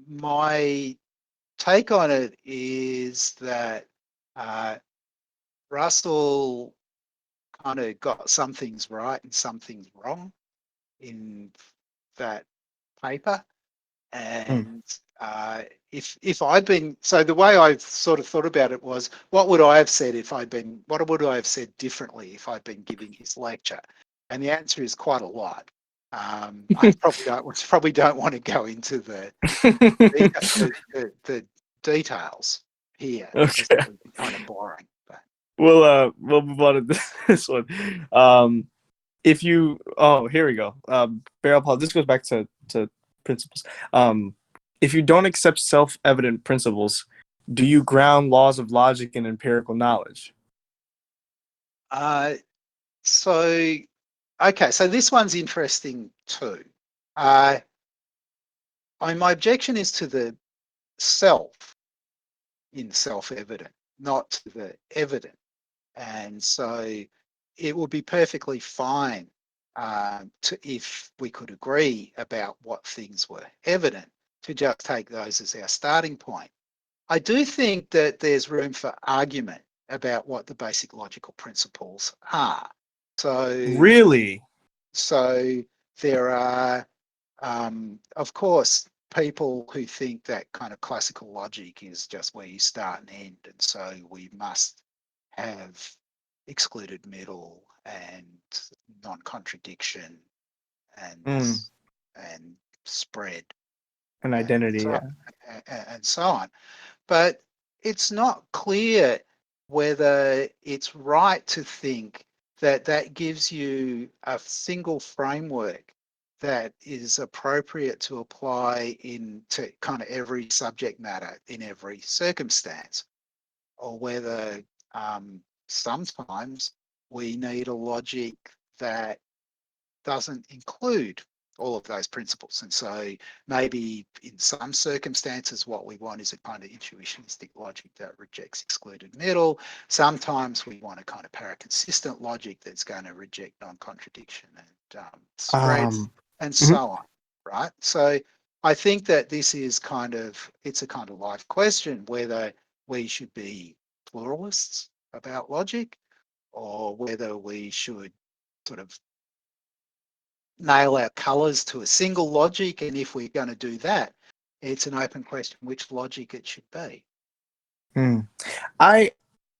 my take on it is that Russell kind of got some things right and some things wrong in that paper, and if I'd been, so the way I sort of thought about it was, what would I have said what would I have said differently if I'd been giving his lecture? And the answer is quite a lot. I probably don't want to go into the the details here because Okay. it would be kind of boring. But We'll move on to this one. If you here we go. Barrel Paul, this goes back to principles. If you don't accept self-evident principles, do you ground laws of logic in empirical knowledge? so okay, so this one's interesting too. My objection is to the self in self-evident, not to the evident. And so it would be perfectly fine if we could agree about what things were evident, to just take those as our starting point. I do think that there's room for argument about what the basic logical principles are. Really? So there are, of course, people who think that kind of classical logic is just where you start and end, and so we must have excluded middle and non-contradiction and Mm, and spread an and identity, so, yeah. and so on. But it's not clear whether it's right to think that that gives you a single framework that is appropriate to apply into kind of every subject matter in every circumstance, or whether sometimes we need a logic that doesn't include all of those principles. And so maybe in some circumstances, what we want is a kind of intuitionistic logic that rejects excluded middle. Sometimes we want a kind of paraconsistent logic that's going to reject non-contradiction and spread and Mhm. so on, right? So I think that this is it's a kind of life question whether we should be pluralists about logic or whether we should sort of nail our colours to a single logic, and if we're going to do that, it's an open question which logic it should be. Mm. I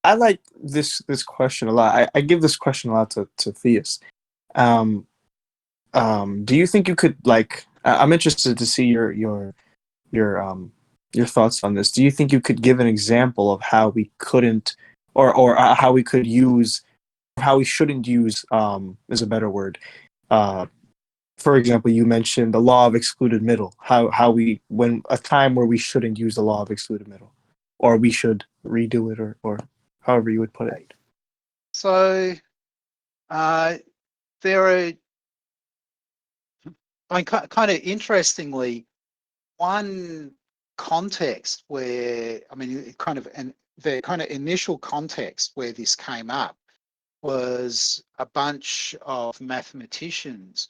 I like this question a lot. I give this question a lot to Theus. Um, do you think you could like? I'm interested to see your thoughts on this. Do you think you could give an example of how we couldn't, or how we could use, how we shouldn't use, is a better word. For example, you mentioned the law of excluded middle. How we, when a time where we shouldn't use the law of excluded middle, or we should redo it, or however you would put it. Right. So there are, kind of interestingly, one context where, I mean, the kind of initial context where this came up was a bunch of mathematicians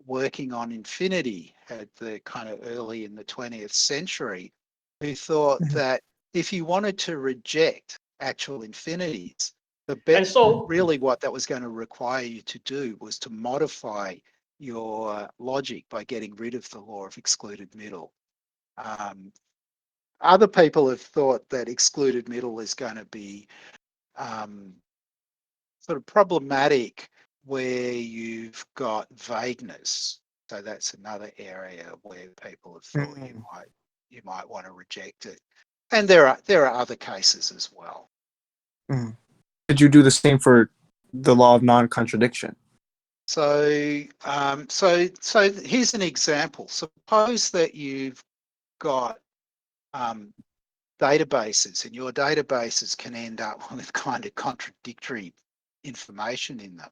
working on infinity at the kind of early in the 20th century, who thought that if you wanted to reject actual infinities, really what that was going to require you to do was to modify your logic by getting rid of the law of excluded middle. Other people have thought that excluded middle is going to be sort of problematic where you've got vagueness. So that's another area where people have thought you might want to reject it. And there are other cases as well. Did you do the same for the law of non-contradiction? So so here's an example. Suppose that you've got databases, and your databases can end up with kind of contradictory information in them.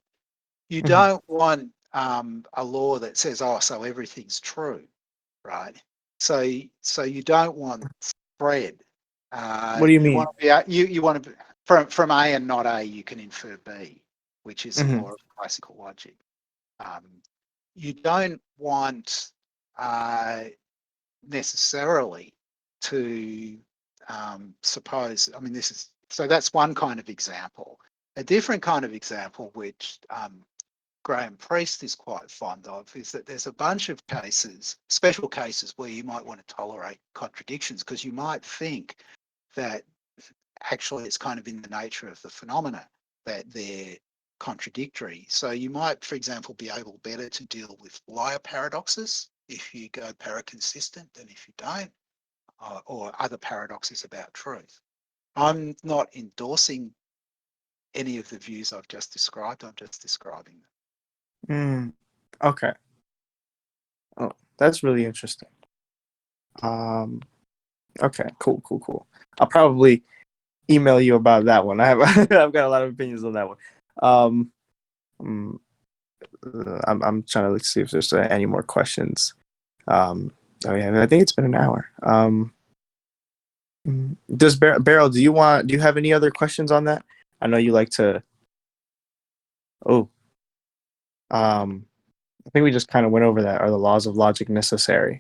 You don't want a law that says, oh, so everything's true, right? So you don't want spread. What do you You mean? want to be you want to be, from A and not A, you can infer B, which is the law of classical logic. You don't want necessarily to suppose. I mean, that's one kind of example. A different kind of example, which Graham Priest is quite fond of is that there's a bunch of cases, special cases, where you might want to tolerate contradictions because you might think that actually it's kind of in the nature of the phenomena that they're contradictory. So you might, for example, be able better to deal with liar paradoxes if you go paraconsistent than if you don't, or other paradoxes about truth. I'm not endorsing any of the views I've just described. I'm just describing them. Okay. Oh, that's really interesting. Okay, cool. I'll probably email you about that one. I've got a lot of opinions on that one. Mm, I'm trying to see if there's any more questions. Oh yeah, I think it's been an hour. Does Beryl, do you have any other questions on that? I know you like to. Oh, I think we just kind of went over that. Are the laws of logic necessary?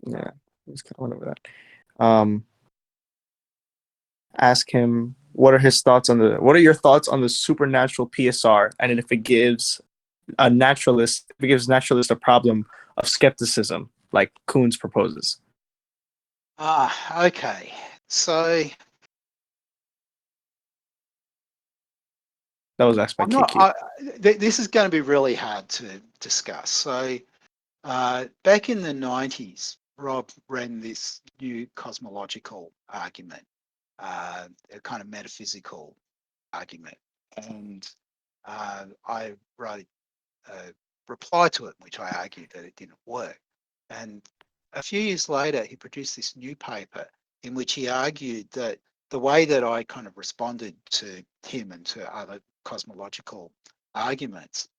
Yeah, we just kind of went over that. Ask him what are your thoughts on the supernatural PSR, and if it gives naturalist a problem of skepticism, like Kuhn's proposes. Okay. So That was asked by I'm not. KQ. This is going to be really hard to discuss. So back in the 90s, Rob ran this new cosmological argument, a kind of metaphysical argument, and I wrote a reply to it, which I argued that it didn't work. And a few years later, he produced this new paper in which he argued that the way that I kind of responded to him and to other cosmological arguments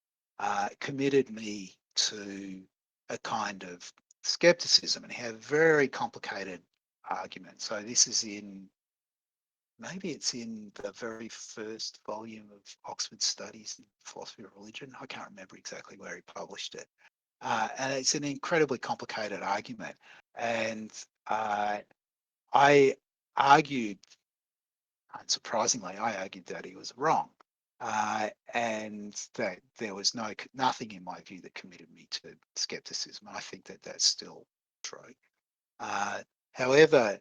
committed me to a kind of skepticism, and he had a very complicated argument. So this is maybe it's in the very first volume of Oxford Studies in Philosophy of Religion. I can't remember exactly where he published it. And it's an incredibly complicated argument. And I argued, unsurprisingly, I argued that he was wrong. And that there was nothing in my view that committed me to skepticism. I think that that's still true. However,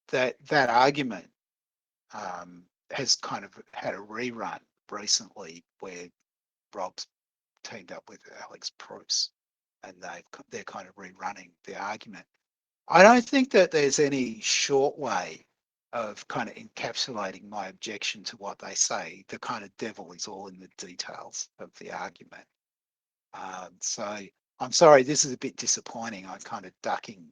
that argument has kind of had a rerun recently where Rob's teamed up with Alex Proust, and they're kind of rerunning the argument. I don't think that there's any short way of kind of encapsulating my objection to what they say. The kind of devil is all in the details of the argument. So I'm sorry, this is a bit disappointing. I'm kind of ducking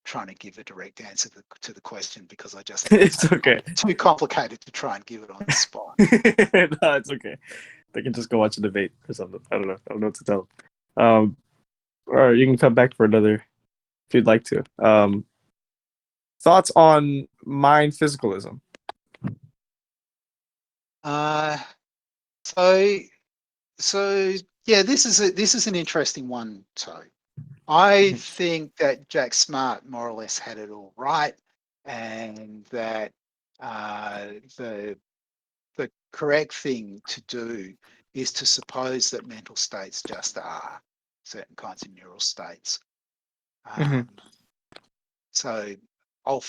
trying to give a direct answer to the question because I just think It's okay. too complicated to try and give it on the spot. No, it's okay. They can just go watch a debate or something. I don't know what to tell them. Or you can come back for another if you'd like to. Thoughts on mind physicalism? So yeah, this is an interesting one too. I think that Jack Smart more or less had it all right, and that the correct thing to do is to suppose that mental states just are certain kinds of neural states. So a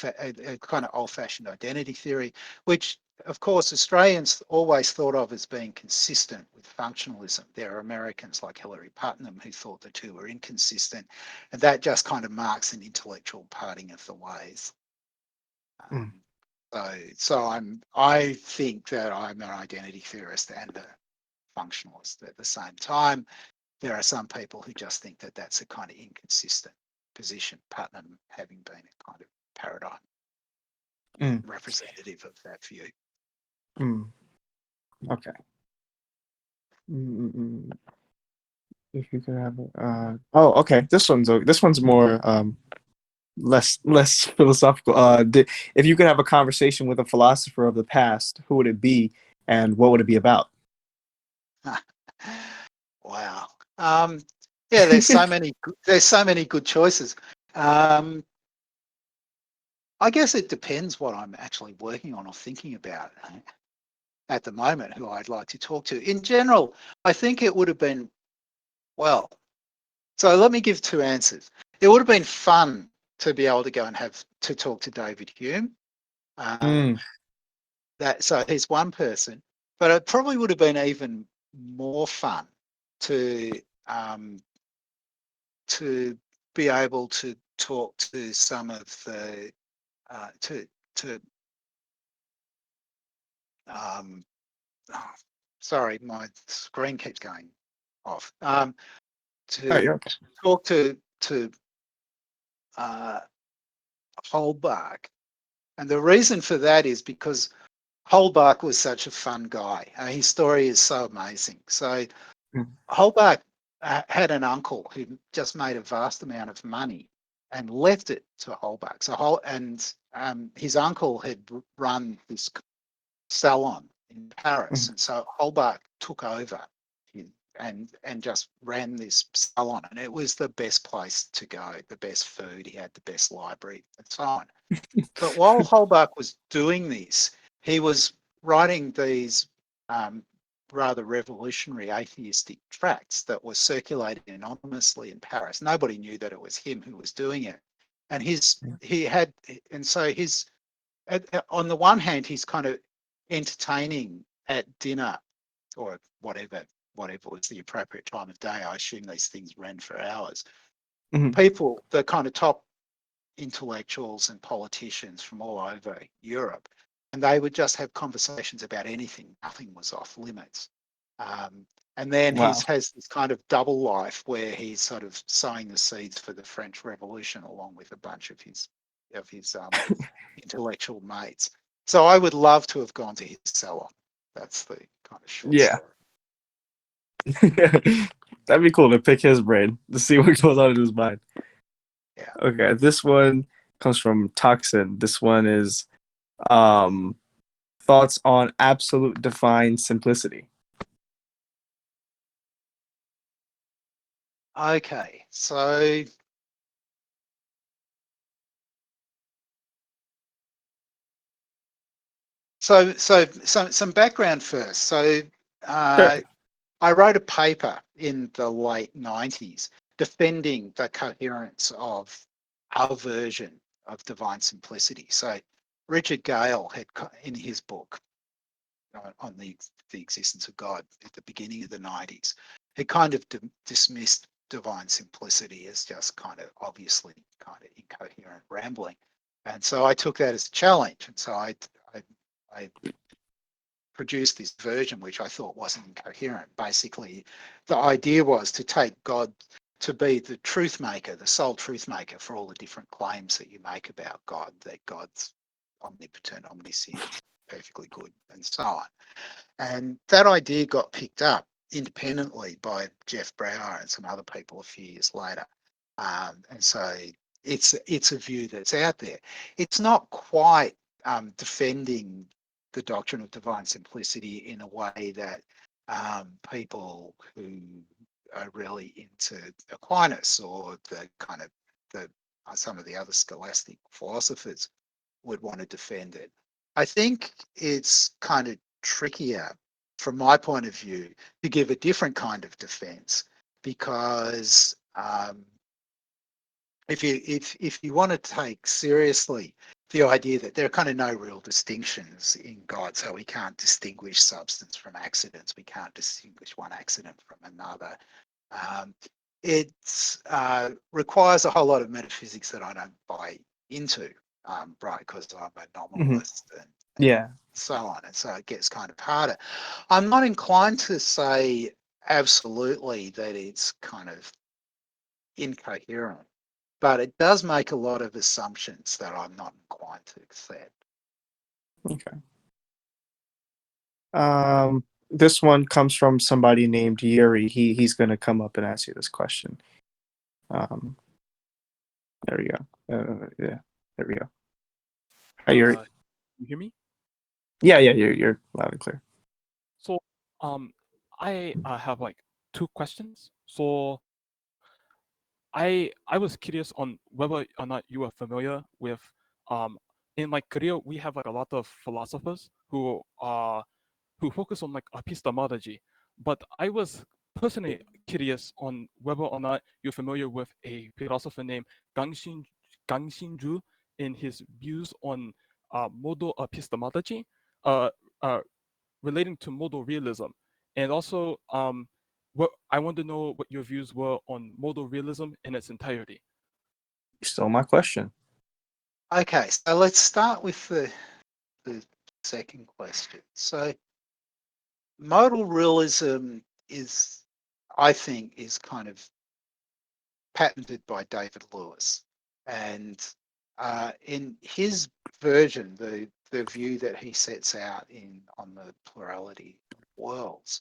kind of old-fashioned identity theory, which of course Australians always thought of as being consistent with functionalism. There are Americans like Hilary Putnam who thought the two were inconsistent, and that just kind of marks an intellectual parting of the ways. I think that I'm an identity theorist and a functionalist at the same time. There are some people who just think that that's a kind of inconsistent position, Putnam having been a kind of paradigm representative of that view. Okay. If you could have okay. This one's more less philosophical. If you could have a conversation with a philosopher of the past, who would it be, and what would it be about? Wow. Yeah, there's so many good choices. I guess it depends what I'm actually working on or thinking about at the moment, who I'd like to talk to. In general, I think it would have been, well, so let me give two answers. It would have been fun to be able to go and have to talk to David Hume. So he's one person, but it probably would have been even more fun to be able to talk to some of the to sorry, my screen keeps going off. Oh, To you're okay. talk to Holbach, and the reason for that is because Holbach was such a fun guy. His story is so amazing. So Holbach had an uncle who just made a vast amount of money and left it to Holbach. His uncle had run this salon in Paris, and so Holbach took over and just ran this salon, and it was the best place to go, the best food. He had the best library, and so on. But while Holbach was doing this, he was writing these rather revolutionary atheistic tracts that were circulated anonymously in Paris. Nobody knew that it was him who was doing it. And on the one hand, he's kind of entertaining at dinner or whatever was the appropriate time of day. I assume these things ran for hours. People, the kind of top intellectuals and politicians from all over Europe, and they would just have conversations about anything. Nothing was off limits. And then he has this kind of double life where he's sort of sowing the seeds for the French Revolution along with a bunch of his intellectual mates. So I would love to have gone to his salon. That's the kind of short Yeah. story. That'd be cool to pick his brain to see what goes on in his mind. Yeah. Okay, this one comes from Toxin. This one is thoughts on absolute divine simplicity. Okay, so some background first. So I wrote a paper in the late 90s defending the coherence of our version of divine simplicity. So Richard Gale had, in his book on the existence of God at the beginning of the 90s, he kind of dismissed divine simplicity as just kind of obviously kind of incoherent rambling. And so I took that as a challenge. And so I produced this version which I thought wasn't incoherent. Basically, the idea was to take God to be the truth maker, the sole truth maker for all the different claims that you make about God, that God's omnipotent, omniscient, perfectly good, and so on. And that idea got picked up independently by Jeff Brower and some other people a few years later. And so it's a view that's out there. It's not quite defending the doctrine of divine simplicity in a way that people who are really into Aquinas or some of the other scholastic philosophers would want to defend it. I think it's kind of trickier from my point of view to give a different kind of defense, because if you want to take seriously the idea that there are kind of no real distinctions in God, so we can't distinguish substance from accidents, we can't distinguish one accident from another. It requires a whole lot of metaphysics that I don't buy into, right? Because I'm a nominalist and so on, and so it gets kind of harder. I'm not inclined to say absolutely that it's kind of incoherent, but it does make a lot of assumptions that I'm not inclined to accept. Okay. This one comes from somebody named Yuri. He's gonna come up and ask you this question. There we go. Yeah, there we go. Hi, Yuri. You hear me? Yeah, you're loud and clear. So, I have like two questions. So, I was curious on whether or not you are familiar with in my career we have like a lot of philosophers who focus on like epistemology, but I was personally curious on whether or not you're familiar with a philosopher named Gang Xinju in his views on modal epistemology, uh, uh, relating to modal realism, and also what I want to know what your views were on modal realism in its entirety. Still my question. Okay, so let's start with the second question. So modal realism is, I think, is kind of patented by David Lewis. And in his version, the view that he sets out in on the plurality of worlds,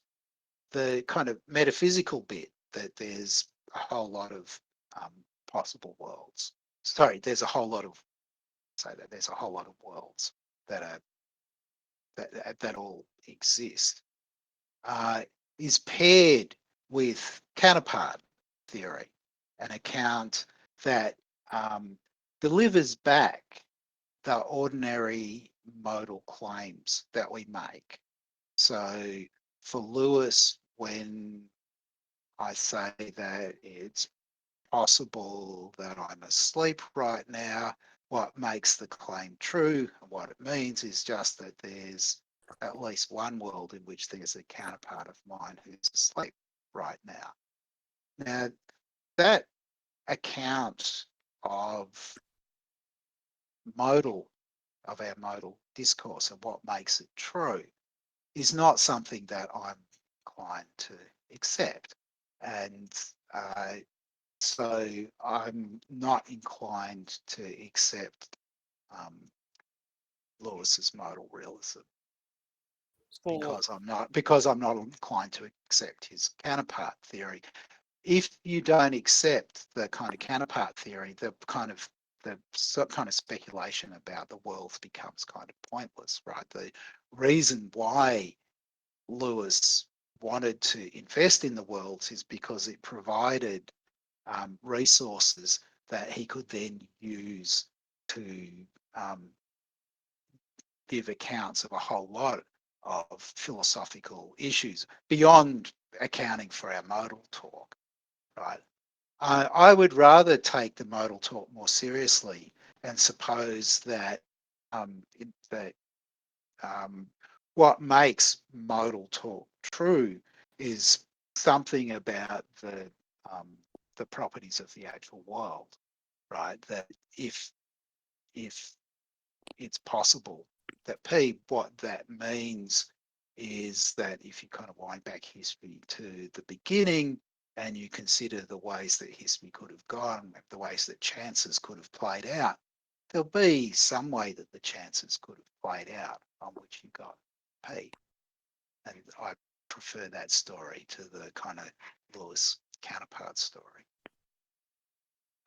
the kind of metaphysical bit that there's a whole lot of possible worlds. Sorry, there's a whole lot of there's a whole lot of worlds that are that all exist. Is paired with counterpart theory, an account that delivers back the ordinary modal claims that we make. So for Lewis, when I say that it's possible that I'm asleep right now, what makes the claim true and what it means is just that there's at least one world in which there's a counterpart of mine who's asleep right now. Now, that account of our modal discourse and what makes it true is not something that I'm inclined to accept. And so I'm not inclined to accept Lewis's modal realism So because I'm not inclined to accept his counterpart theory. If you don't accept the kind of counterpart theory, the kind of speculation about the world becomes kind of pointless, right? The reason why Lewis wanted to invest in the worlds is because it provided resources that he could then use to give accounts of a whole lot of philosophical issues beyond accounting for our modal talk, right? I would rather take the modal talk more seriously and suppose that what makes modal talk true is something about the properties of the actual world, right? That if it's possible that what that means is that if you kind of wind back history to the beginning and you consider the ways that history could have gone, the ways that chances could have played out, there'll be some way that the chances could have played out on which you got P. And I prefer that story to the kind of Lewis counterpart story.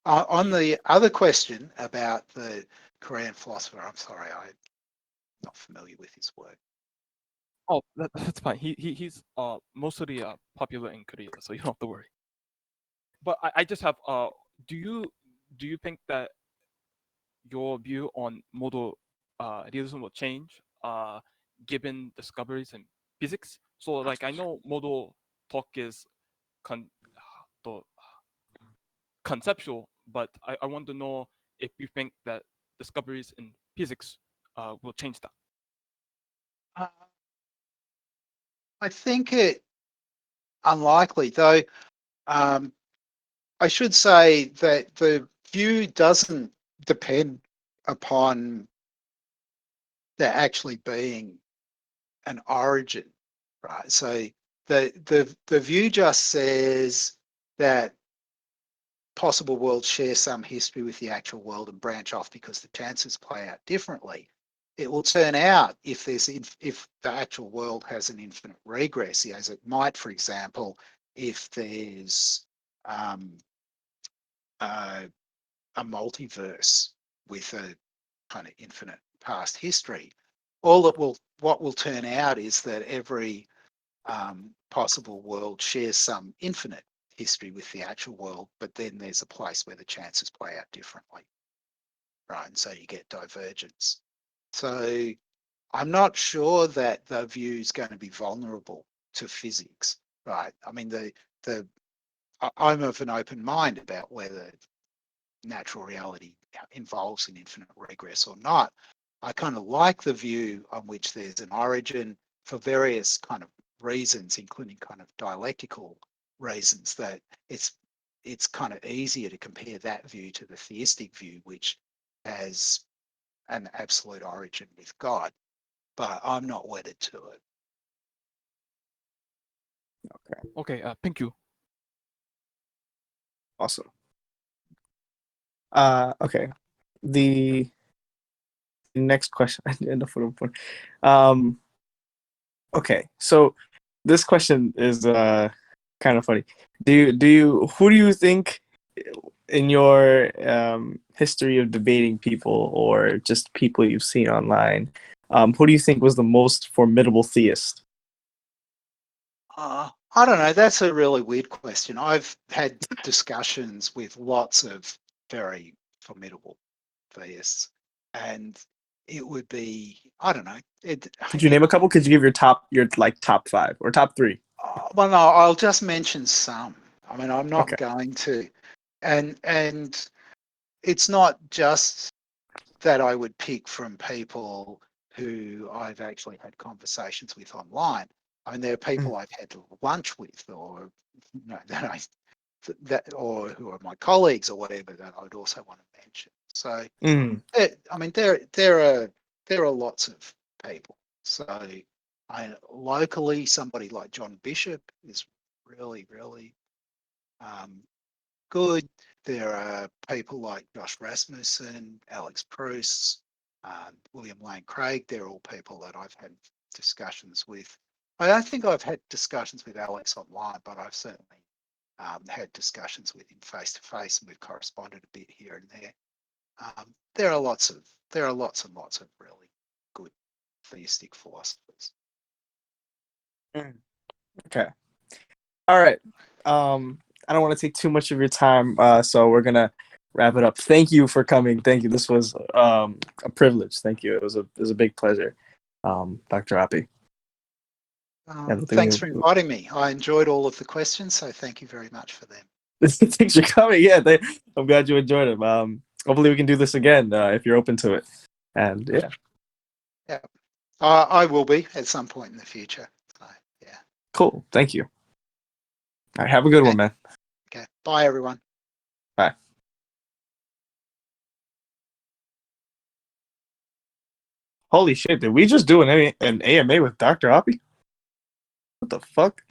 On the other question about the Korean philosopher, I'm sorry, I'm not familiar with his work. oh, that's fine. He's mostly popular in Korea, so you don't have to worry. But I just have do you think that your view on modal realism will change given discoveries in physics? So like I know modal talk is con- the conceptual, but I want to know if you think that discoveries in physics will change that. I think it unlikely, though. I should say that the view doesn't depend upon there actually being an origin, right? So the view just says that possible worlds share some history with the actual world and branch off because the chances play out differently. It will turn out if the actual world has an infinite regress, as it might, for example, if there's a multiverse with a kind of infinite past history. What will turn out is that every possible world shares some infinite history with the actual world, but then there's a place where the chances play out differently. right? And so you get divergence. So I'm not sure that the view is going to be vulnerable to physics, right? I mean, I'm of an open mind about whether natural reality involves an infinite regress or not. I kind of like the view on which there's an origin for various kind of reasons, including kind of dialectical reasons, that it's kind of easier to compare that view to the theistic view, which has an absolute origin with God. But I'm not wedded to it. Okay, thank you. Awesome. Okay. The next question. I end up with one. Okay, so this question is kind of funny. Who do you think in your history of debating people or just people you've seen online, who do you think was the most formidable theist? I don't know. That's a really weird question. I've had discussions with lots of very formidable theists, and it would be, I don't know. Could you name a couple? Could you give your like top 5 or top 3? Well, no, I'll just mention some. I mean, I'm not Okay. going to, and it's not just that I would pick from people who I've actually had conversations with online. I mean, there are people I've had lunch with, or or who are my colleagues or whatever, that I would also want to mention. So, I mean, there are lots of people. So, locally, somebody like John Bishop is really, really good. There are people like Josh Rasmussen, Alex Proust, William Lane Craig. They're all people that I've had discussions with. I don't think I've had discussions with Alex online, but I've certainly had discussions with him face to face, and we've corresponded a bit here and there. There are lots and lots of really good theistic philosophers. Okay. All right. I don't want to take too much of your time, so we're gonna wrap it up. Thank you for coming. Thank you. This was a privilege. Thank you. It was a big pleasure, Dr. Oppy. Thanks for inviting me. I enjoyed all of the questions, so thank you very much for them. Thanks for coming. Yeah, I'm glad you enjoyed them. Hopefully we can do this again if you're open to it. And yeah, I will be at some point in the future. So, yeah. Cool. Thank you. All right. Have a good one, man. Okay. Bye, everyone. Bye. Holy shit! Did we just do an AMA with Dr. Oppy? What the fuck?